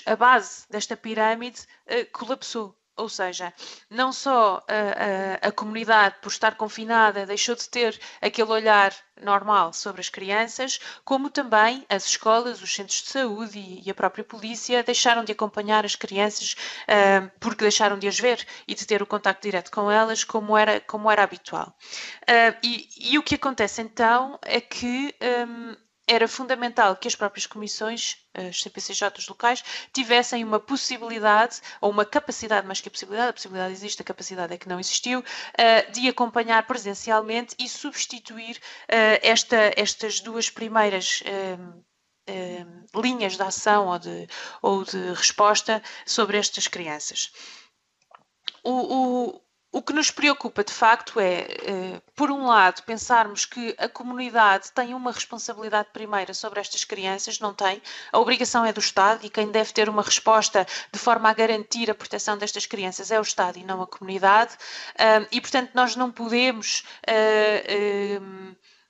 a base desta pirâmide colapsou. Ou seja, não só a comunidade, por estar confinada, deixou de ter aquele olhar normal sobre as crianças, como também as escolas, os centros de saúde e a própria polícia deixaram de acompanhar as crianças porque deixaram de as ver e de ter o contacto direto com elas como era habitual. E o que acontece então é que era fundamental que as próprias comissões, as CPCJs locais, tivessem uma possibilidade, ou uma capacidade, mais que a possibilidade existe, a capacidade é que não existiu, de acompanhar presencialmente e substituir estas duas primeiras linhas de ação ou de resposta sobre estas crianças. O O que nos preocupa, de facto, é, por um lado, pensarmos que a comunidade tem uma responsabilidade primeira sobre estas crianças, não tem. A obrigação é do Estado e quem deve ter uma resposta de forma a garantir a proteção destas crianças é o Estado e não a comunidade. E, portanto, nós não podemos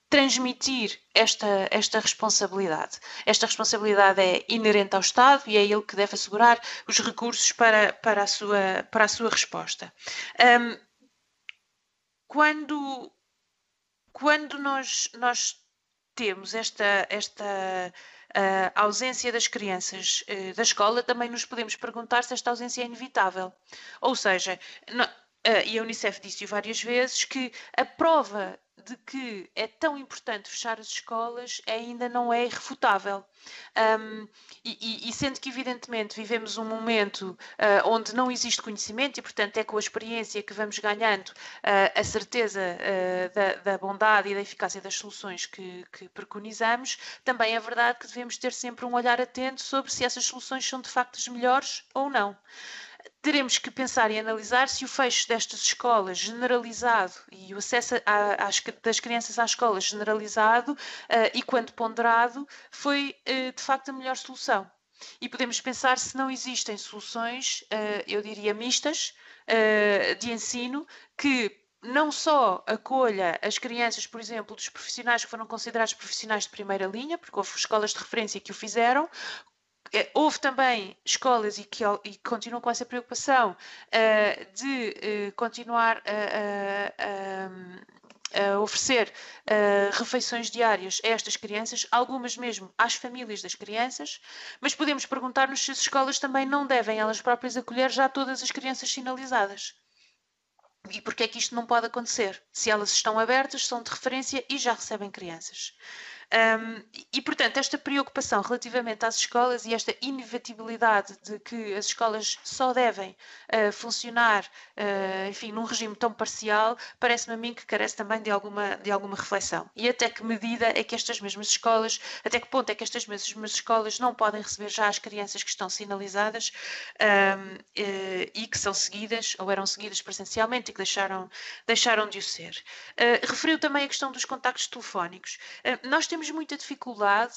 transmitir esta responsabilidade. Esta responsabilidade é inerente ao Estado e é ele que deve assegurar os recursos para a sua resposta. Quando nós temos esta ausência das crianças da escola, também nos podemos perguntar se esta ausência é inevitável. Ou seja, e a Unicef disse várias vezes que a prova de que é tão importante fechar as escolas ainda não é irrefutável. E sendo que, evidentemente, vivemos um momento onde não existe conhecimento e, portanto, é com a experiência que vamos ganhando a certeza da bondade e da eficácia das soluções que preconizamos, também é verdade que devemos ter sempre um olhar atento sobre se essas soluções são de facto as melhores ou não. Teremos que pensar e analisar se o fecho destas escolas generalizado e o acesso das crianças à escola generalizado e quando ponderado foi de facto a melhor solução. E podemos pensar se não existem soluções, eu diria mistas, de ensino que não só acolha as crianças, por exemplo, dos profissionais que foram considerados profissionais de primeira linha, porque houve escolas de referência que o fizeram. Houve também escolas e continuam com essa preocupação de continuar a oferecer refeições diárias a estas crianças, algumas mesmo às famílias das crianças, mas podemos perguntar-nos se as escolas também não devem elas próprias acolher já todas as crianças sinalizadas. E porquê é que isto não pode acontecer? Se elas estão abertas, são de referência e já recebem crianças. E, portanto, esta preocupação relativamente às escolas e esta inevitabilidade de que as escolas só devem funcionar, enfim, num regime tão parcial, parece-me a mim que carece também de alguma reflexão. E até que medida é que estas mesmas escolas, até que ponto é que estas mesmas escolas não podem receber já as crianças que estão sinalizadas e que são seguidas, ou eram seguidas presencialmente e que deixaram de o ser. Referiu também a questão dos contactos telefónicos. Nós temos muita dificuldade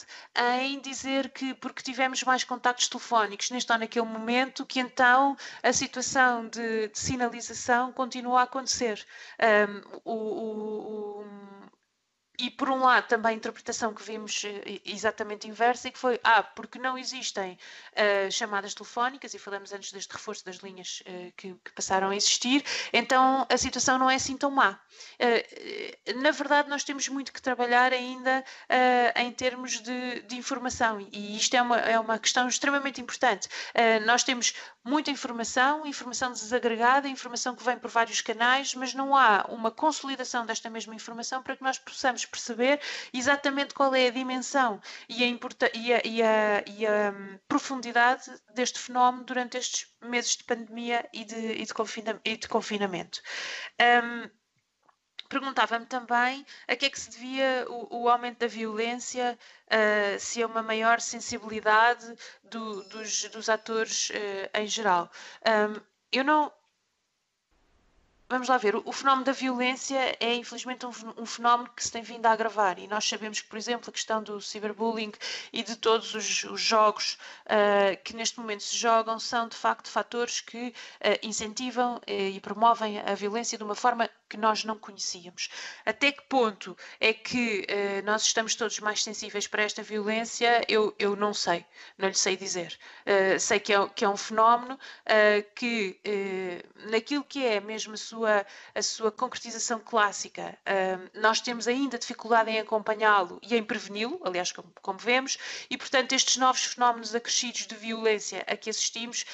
em dizer que porque tivemos mais contactos telefónicos neste ou naquele momento, que então a situação de sinalização continua a acontecer. E por um lado também a interpretação que vimos exatamente inversa e que foi, porque não existem chamadas telefónicas e falamos antes deste reforço das linhas que passaram a existir, então a situação não é assim tão má. Na verdade nós temos muito que trabalhar ainda em termos de informação e isto é uma questão extremamente importante. Nós temos muita informação desagregada, informação que vem por vários canais, mas não há uma consolidação desta mesma informação para que nós possamos perceber exatamente qual é a dimensão e a profundidade deste fenómeno durante estes meses de pandemia e de confinamento. Perguntava-me também a que é que se devia o aumento da violência, se é uma maior sensibilidade dos atores em geral. Eu não... Vamos lá ver, o fenómeno da violência é infelizmente um fenómeno que se tem vindo a agravar e nós sabemos que, por exemplo, a questão do ciberbullying e de todos os jogos que neste momento se jogam são de facto fatores que incentivam e promovem a violência de uma forma que nós não conhecíamos. Até que ponto é que nós estamos todos mais sensíveis para esta violência? Eu não sei, não lhe sei dizer. Sei que é um fenómeno que naquilo que é mesmo a sua concretização clássica, nós temos ainda dificuldade em acompanhá-lo e em preveni-lo, aliás, como vemos, e portanto estes novos fenómenos acrescidos de violência a que assistimos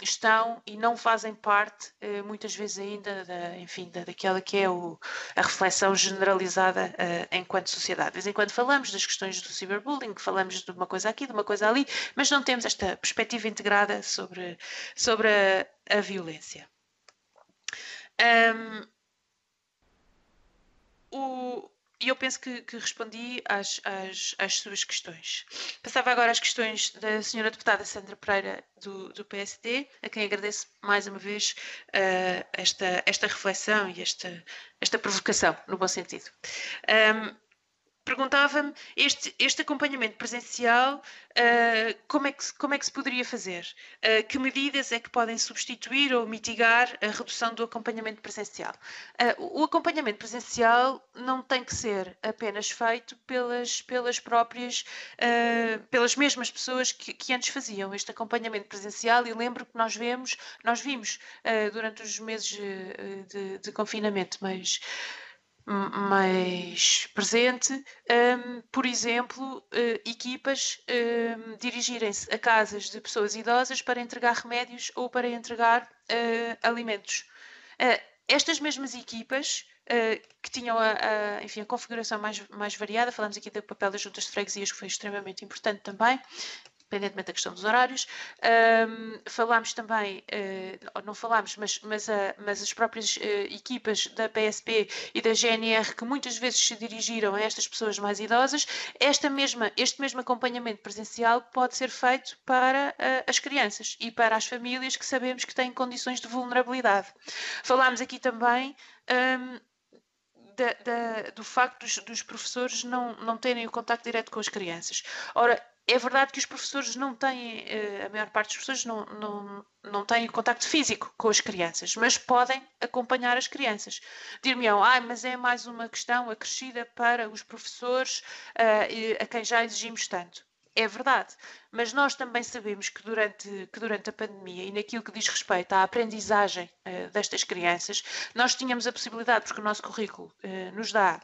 estão e não fazem parte, muitas vezes ainda, daquela que é a reflexão generalizada enquanto sociedade. De vez em quando falamos das questões do ciberbullying, falamos de uma coisa aqui, de uma coisa ali, mas não temos esta perspectiva integrada sobre a violência. E eu penso que respondi às suas questões. Passava agora às questões da senhora deputada Sandra Pereira, do PSD, a quem agradeço mais uma vez esta reflexão e esta provocação, no bom sentido. Perguntava-me, este acompanhamento presencial, como é que se poderia fazer? Que medidas é que podem substituir ou mitigar a redução do acompanhamento presencial? O acompanhamento presencial não tem que ser apenas feito pelas próprias, pelas mesmas pessoas que antes faziam este acompanhamento presencial, e lembro que nós vimos durante os meses de confinamento mais presente, por exemplo, equipas dirigirem-se a casas de pessoas idosas para entregar remédios ou para entregar alimentos. Estas mesmas equipas, que tinham enfim, a configuração mais variada, falamos aqui do papel das juntas de freguesias, que foi extremamente importante também, independentemente da questão dos horários. Falámos também, não falámos, mas as próprias equipas da PSP e da GNR, que muitas vezes se dirigiram a estas pessoas mais idosas, este mesmo acompanhamento presencial pode ser feito para as crianças e para as famílias que sabemos que têm condições de vulnerabilidade. Falámos aqui também do facto dos professores não terem o contacto direto com as crianças. Ora, é verdade que os professores não têm, a maior parte dos professores não têm contacto físico com as crianças, mas podem acompanhar as crianças. Dir-me-ão, mas é mais uma questão acrescida para os professores a quem já exigimos tanto. É verdade, mas nós também sabemos que durante a pandemia e naquilo que diz respeito à aprendizagem destas crianças, nós tínhamos a possibilidade, porque o nosso currículo nos dá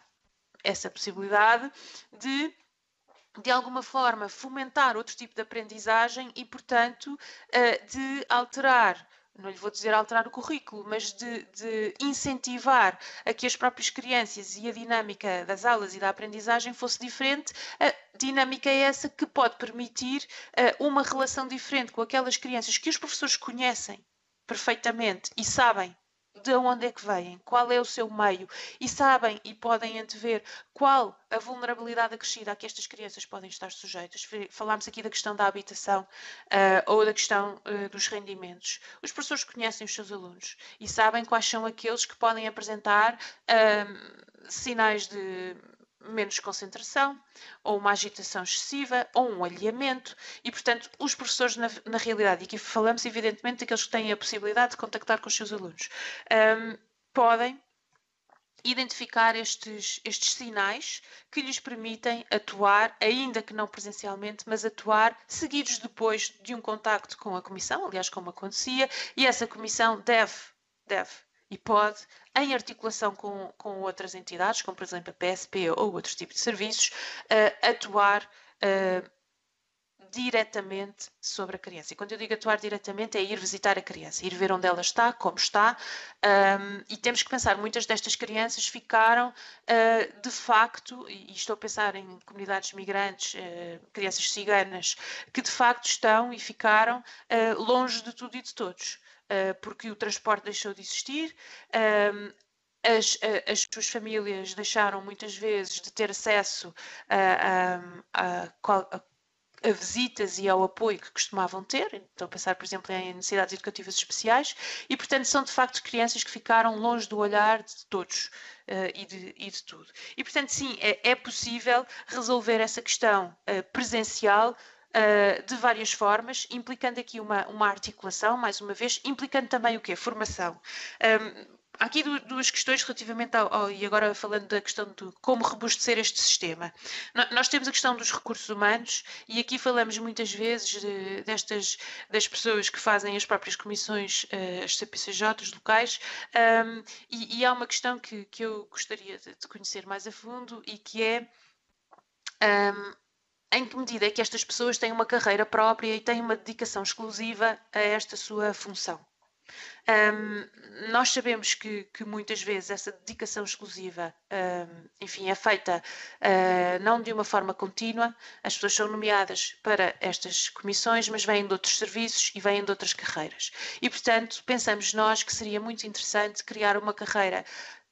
essa possibilidade de alguma forma fomentar outro tipo de aprendizagem e, portanto, de alterar, não lhe vou dizer alterar o currículo, mas de incentivar a que as próprias crianças e a dinâmica das aulas e da aprendizagem fosse diferente. A dinâmica é essa que pode permitir uma relação diferente com aquelas crianças que os professores conhecem perfeitamente e sabem de onde é que vêm, qual é o seu meio, e sabem e podem antever qual a vulnerabilidade acrescida a que estas crianças podem estar sujeitas. Falámos aqui da questão da habitação ou da questão dos rendimentos. Os professores conhecem os seus alunos e sabem quais são aqueles que podem apresentar sinais de menos concentração, ou uma agitação excessiva, ou um alheamento, e, portanto, os professores, na realidade, e aqui falamos, evidentemente, daqueles que têm a possibilidade de contactar com os seus alunos, podem identificar estes sinais que lhes permitem atuar, ainda que não presencialmente, mas atuar seguidos depois de um contacto com a comissão, aliás, como acontecia, e essa comissão deve e pode, em articulação com outras entidades, como por exemplo a PSP ou outros tipos de serviços, atuar diretamente sobre a criança. E quando eu digo atuar diretamente é ir visitar a criança, ir ver onde ela está, como está, e temos que pensar, muitas destas crianças ficaram de facto, e estou a pensar em comunidades migrantes, crianças ciganas, que de facto estão e ficaram longe de tudo e de todos. Porque o transporte deixou de existir, as suas famílias deixaram muitas vezes de ter acesso a visitas e ao apoio que costumavam ter. Estou a pensar, por exemplo, em necessidades educativas especiais, e portanto são de facto crianças que ficaram longe do olhar de todos e de tudo. E portanto sim, é possível resolver essa questão presencial de várias formas, implicando aqui uma articulação, mais uma vez, implicando também o quê? Formação. Há aqui duas questões relativamente e agora falando da questão de como robustecer este sistema. Nós temos a questão dos recursos humanos, e aqui falamos muitas vezes das pessoas que fazem as próprias comissões, as CPCJs locais, e há uma questão que eu gostaria de conhecer mais a fundo, e que é em que medida é que estas pessoas têm uma carreira própria e têm uma dedicação exclusiva a esta sua função. Nós sabemos que muitas vezes essa dedicação exclusiva, enfim, é feita não de uma forma contínua. As pessoas são nomeadas para estas comissões, mas vêm de outros serviços e vêm de outras carreiras. E, portanto, pensamos nós que seria muito interessante criar uma carreira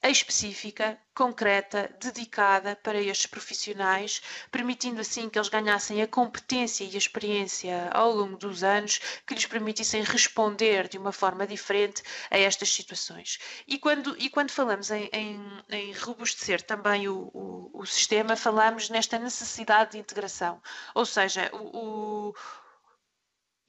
específica, concreta, dedicada para estes profissionais, permitindo assim que eles ganhassem a competência e a experiência ao longo dos anos que lhes permitissem responder de uma forma diferente a estas situações. E quando falamos em robustecer também o sistema, falamos nesta necessidade de integração, ou seja,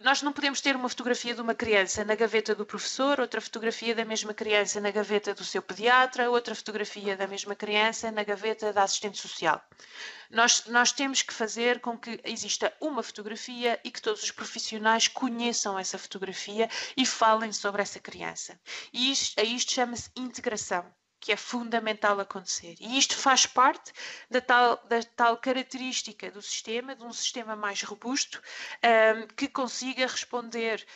nós não podemos ter uma fotografia de uma criança na gaveta do professor, outra fotografia da mesma criança na gaveta do seu pediatra, outra fotografia da mesma criança na gaveta da assistente social. Nós temos que fazer com que exista uma fotografia e que todos os profissionais conheçam essa fotografia e falem sobre essa criança. E isto chama-se integração, que é fundamental acontecer. E isto faz parte da tal característica do sistema, de um sistema mais robusto, que consiga responder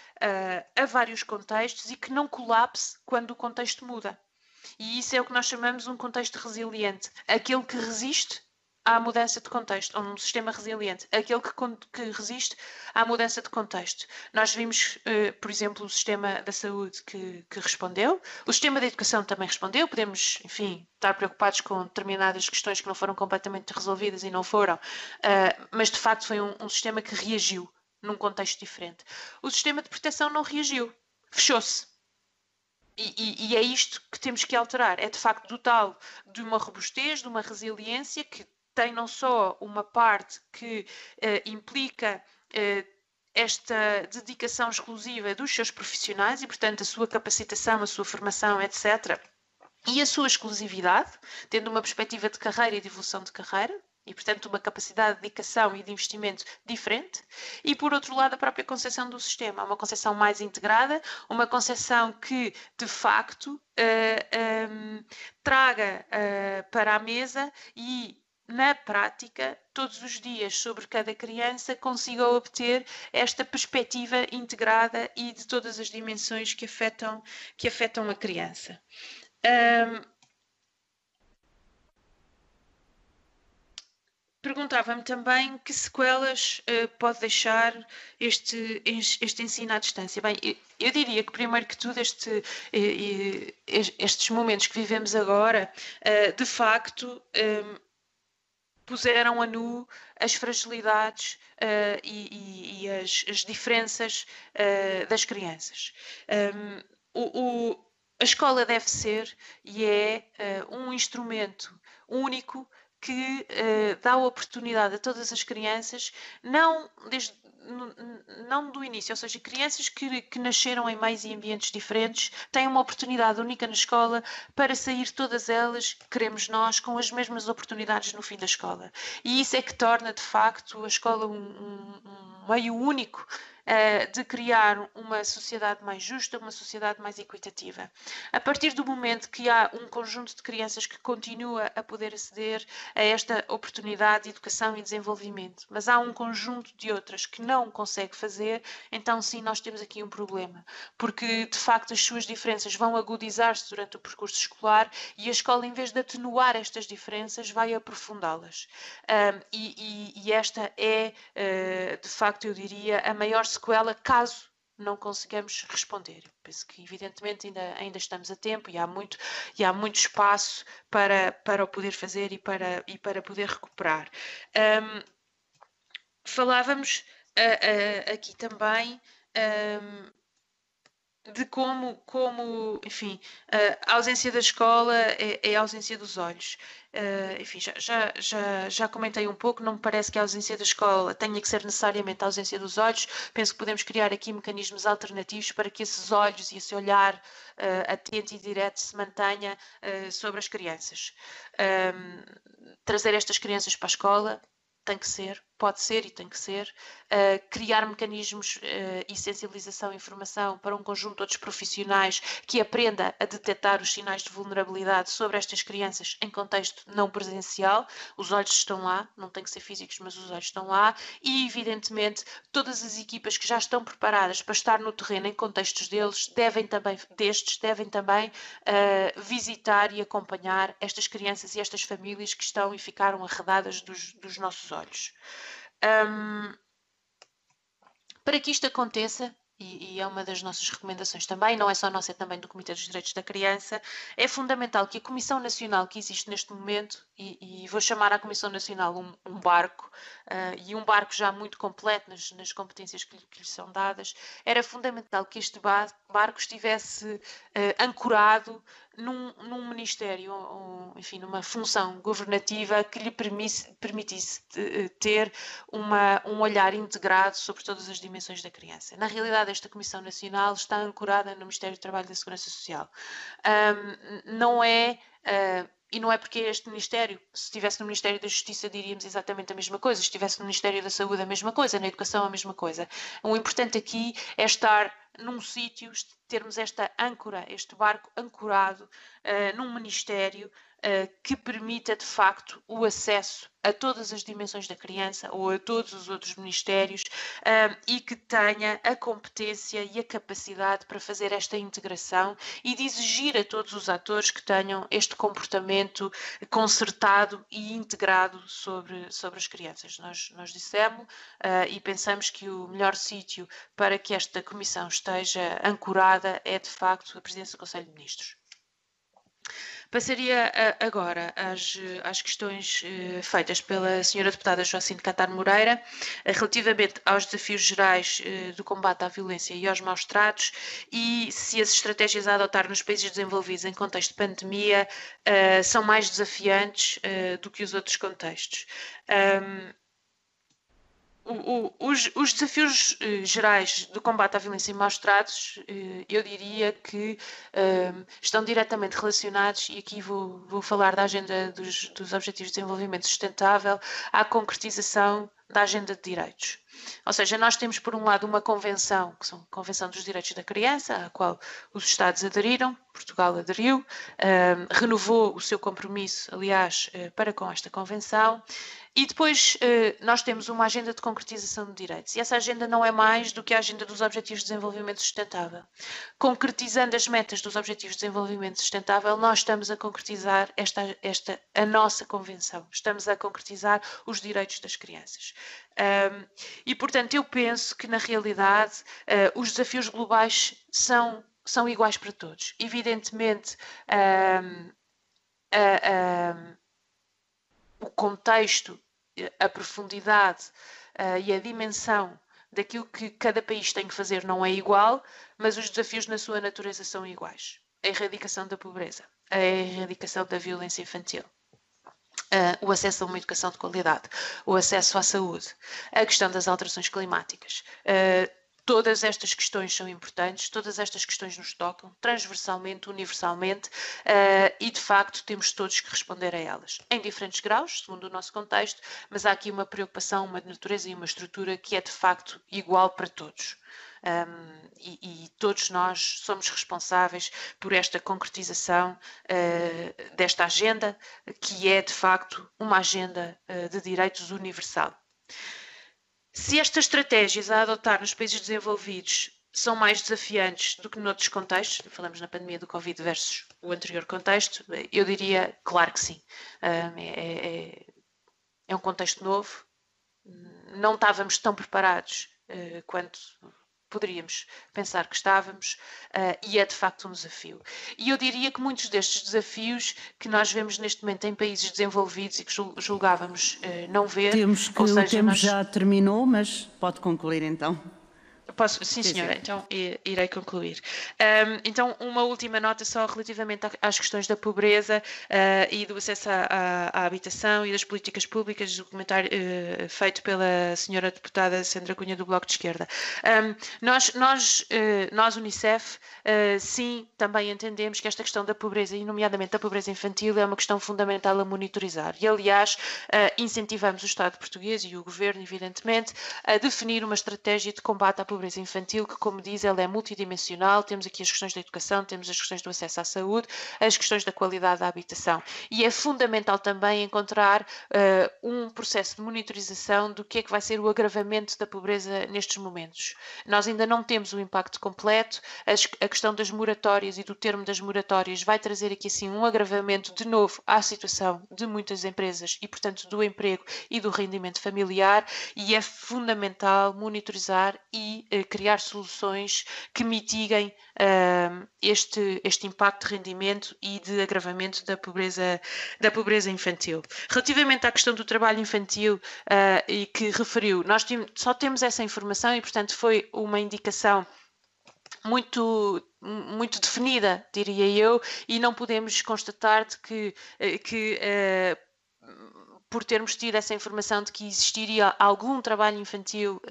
a vários contextos e que não colapse quando o contexto muda. E isso é o que nós chamamos de um contexto resiliente. Aquele que resiste à mudança de contexto, ou um sistema resiliente, aquele que resiste à mudança de contexto. Nós vimos, por exemplo, o sistema da saúde que respondeu, o sistema da educação também respondeu, podemos, enfim, estar preocupados com determinadas questões que não foram completamente resolvidas e não foram, mas de facto foi um sistema que reagiu num contexto diferente. O sistema de proteção não reagiu, fechou-se. E é isto que temos que alterar, é de facto dotá-lo de uma robustez, de uma resiliência que tem não só uma parte que implica esta dedicação exclusiva dos seus profissionais e, portanto, a sua capacitação, a sua formação, etc., e a sua exclusividade, tendo uma perspectiva de carreira e de evolução de carreira, e, portanto, uma capacidade de dedicação e de investimento diferente, e, por outro lado, a própria concepção do sistema, uma concepção mais integrada, uma concepção que, de facto, traga para a mesa e, na prática, todos os dias, sobre cada criança, consiga obter esta perspectiva integrada e de todas as dimensões que afetam a criança. Perguntava-me também que sequelas pode deixar este ensino à distância. Bem, eu diria que, primeiro que tudo, estes momentos que vivemos agora, de facto, puseram a nu as fragilidades e as diferenças das crianças. A escola deve ser e é um instrumento único que dá a oportunidade a todas as crianças, não do início, ou seja, crianças que nasceram em meios e ambientes diferentes têm uma oportunidade única na escola para sair todas elas, queremos nós, com as mesmas oportunidades no fim da escola. E isso é que torna, de facto, a escola um meio único de criar uma sociedade mais justa, uma sociedade mais equitativa. A partir do momento que há um conjunto de crianças que continua a poder aceder a esta oportunidade de educação e desenvolvimento, mas há um conjunto de outras que não consegue fazer, então sim, nós temos aqui um problema, porque de facto as suas diferenças vão agudizar-se durante o percurso escolar e a escola, em vez de atenuar estas diferenças, vai aprofundá-las. E esta é, de facto, eu diria, a maior sequela caso não consigamos responder. Penso que, evidentemente, ainda estamos a tempo e há muito espaço para o poder fazer e para poder recuperar. Falávamos aqui também de como, enfim, a ausência da escola é a ausência dos olhos. Enfim, já comentei um pouco, não me parece que a ausência da escola tenha que ser necessariamente a ausência dos olhos. Penso que podemos criar aqui mecanismos alternativos para que esses olhos e esse olhar atento e direto se mantenha sobre as crianças. Trazer estas crianças para a escola tem que ser, pode ser e tem que ser, criar mecanismos e sensibilização e informação para um conjunto de outros profissionais que aprenda a detectar os sinais de vulnerabilidade sobre estas crianças em contexto não presencial. Os olhos estão lá, não tem que ser físicos, mas os olhos estão lá e, evidentemente, todas as equipas que já estão preparadas para estar no terreno em contextos devem também visitar e acompanhar estas crianças e estas famílias que estão e ficaram arredadas dos nossos olhos. Para que isto aconteça, e é uma das nossas recomendações também, não é só nossa, é também do Comitê dos Direitos da Criança, é fundamental que a Comissão Nacional que existe neste momento, e vou chamar à Comissão Nacional um barco, e um barco já muito completo nas competências que lhe são dadas, era fundamental que este barco estivesse ancorado num ministério, ou, enfim, numa função governativa que lhe permitisse ter um olhar integrado sobre todas as dimensões da criança. Na realidade, esta Comissão Nacional está ancorada no Ministério do Trabalho e da Segurança Social. Não é... E não é porque este Ministério, se estivesse no Ministério da Justiça diríamos exatamente a mesma coisa, se estivesse no Ministério da Saúde a mesma coisa, na Educação a mesma coisa. O importante aqui é estar num sítio, termos esta âncora, este barco ancorado num Ministério que permita de facto o acesso a todas as dimensões da criança ou a todos os outros ministérios e que tenha a competência e a capacidade para fazer esta integração e de exigir a todos os atores que tenham este comportamento concertado e integrado sobre as crianças. Nós dissemos e pensamos que o melhor sítio para que esta comissão esteja ancorada é de facto a Presidência do Conselho de Ministros. Passaria agora às questões feitas pela senhora deputada Joacine Catar Moreira, relativamente aos desafios gerais do combate à violência e aos maus tratos e se as estratégias a adotar nos países desenvolvidos em contexto de pandemia são mais desafiantes do que os outros contextos. Os desafios gerais do combate à violência e maus tratos, eu diria que estão diretamente relacionados, e aqui vou falar da agenda dos Objetivos de Desenvolvimento Sustentável, à concretização da agenda de direitos. Ou seja, nós temos por um lado uma convenção, que são a Convenção dos Direitos da Criança, à qual os Estados aderiram, Portugal aderiu, renovou o seu compromisso, aliás, para com esta convenção. E depois nós temos uma agenda de concretização de direitos. E essa agenda não é mais do que a agenda dos Objetivos de Desenvolvimento Sustentável. Concretizando as metas dos Objetivos de Desenvolvimento Sustentável, nós estamos a concretizar a nossa convenção. Estamos a concretizar os direitos das crianças. E, portanto, eu penso que, na realidade, os desafios globais são iguais para todos. Evidentemente, o contexto, a profundidade e a dimensão daquilo que cada país tem que fazer não é igual, mas os desafios na sua natureza são iguais. A erradicação da pobreza, a erradicação da violência infantil, o acesso a uma educação de qualidade, o acesso à saúde, a questão das alterações climáticas. Todas estas questões são importantes, todas estas questões nos tocam transversalmente, universalmente, e de facto temos todos que responder a elas, em diferentes graus, segundo o nosso contexto, mas há aqui uma preocupação, uma natureza e uma estrutura que é de facto igual para todos. E todos nós somos responsáveis por esta concretização desta agenda, que é de facto uma agenda de direitos universal. Se estas estratégias a adotar nos países desenvolvidos são mais desafiantes do que noutros contextos, falamos na pandemia do Covid versus o anterior contexto, eu diria, claro que sim. É um contexto novo, não estávamos tão preparados quanto poderíamos pensar que estávamos, e é de facto um desafio. E eu diria que muitos destes desafios que nós vemos neste momento em países desenvolvidos e que julgávamos não ver... Temos que o tempo já terminou, mas pode concluir então. Posso? Sim, senhora. Então, irei concluir. Então, uma última nota só relativamente às questões da pobreza e do acesso à habitação e das políticas públicas, do comentário feito pela senhora deputada Sandra Cunha, do Bloco de Esquerda. Nós, Unicef, sim, também entendemos que esta questão da pobreza, e nomeadamente da pobreza infantil, é uma questão fundamental a monitorizar. E, aliás, incentivamos o Estado português e o Governo, evidentemente, a definir uma estratégia de combate à pobreza infantil, que, como diz, ela é multidimensional. Temos aqui as questões da educação, temos as questões do acesso à saúde, as questões da qualidade da habitação. E é fundamental também encontrar um processo de monitorização do que é que vai ser o agravamento da pobreza nestes momentos. Nós ainda não temos o impacto completo. A questão das moratórias e do termo das moratórias vai trazer aqui, assim, um agravamento de novo à situação de muitas empresas e, portanto, do emprego e do rendimento familiar, e é fundamental monitorizar e criar soluções que mitiguem este impacto de rendimento e de agravamento da pobreza infantil. Relativamente à questão do trabalho infantil e que referiu, nós só temos essa informação e, portanto, foi uma indicação muito definida, diria eu, e não podemos constatar de que por termos tido essa informação de que existiria algum trabalho infantil,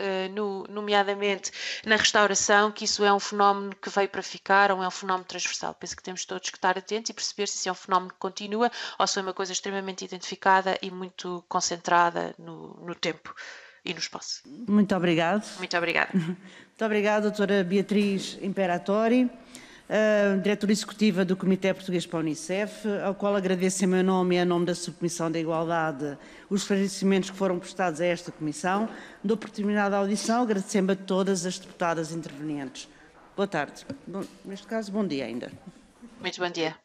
nomeadamente na restauração, que isso é um fenómeno que veio para ficar ou é um fenómeno transversal. Penso que temos todos que estar atentos e perceber se isso é um fenómeno que continua ou se é uma coisa extremamente identificada e muito concentrada no tempo e no espaço. Muito obrigado. Muito obrigada. Muito obrigada, doutora Beatriz Imperatori, diretora executiva do Comitê Português para a Unicef, ao qual agradeço em meu nome e em nome da Subcomissão da Igualdade os esclarecimentos que foram prestados a esta comissão. Dou por terminada a audição, agradecendo a todas as deputadas intervenientes. Boa tarde. Bom, neste caso, bom dia ainda. Muito bom dia.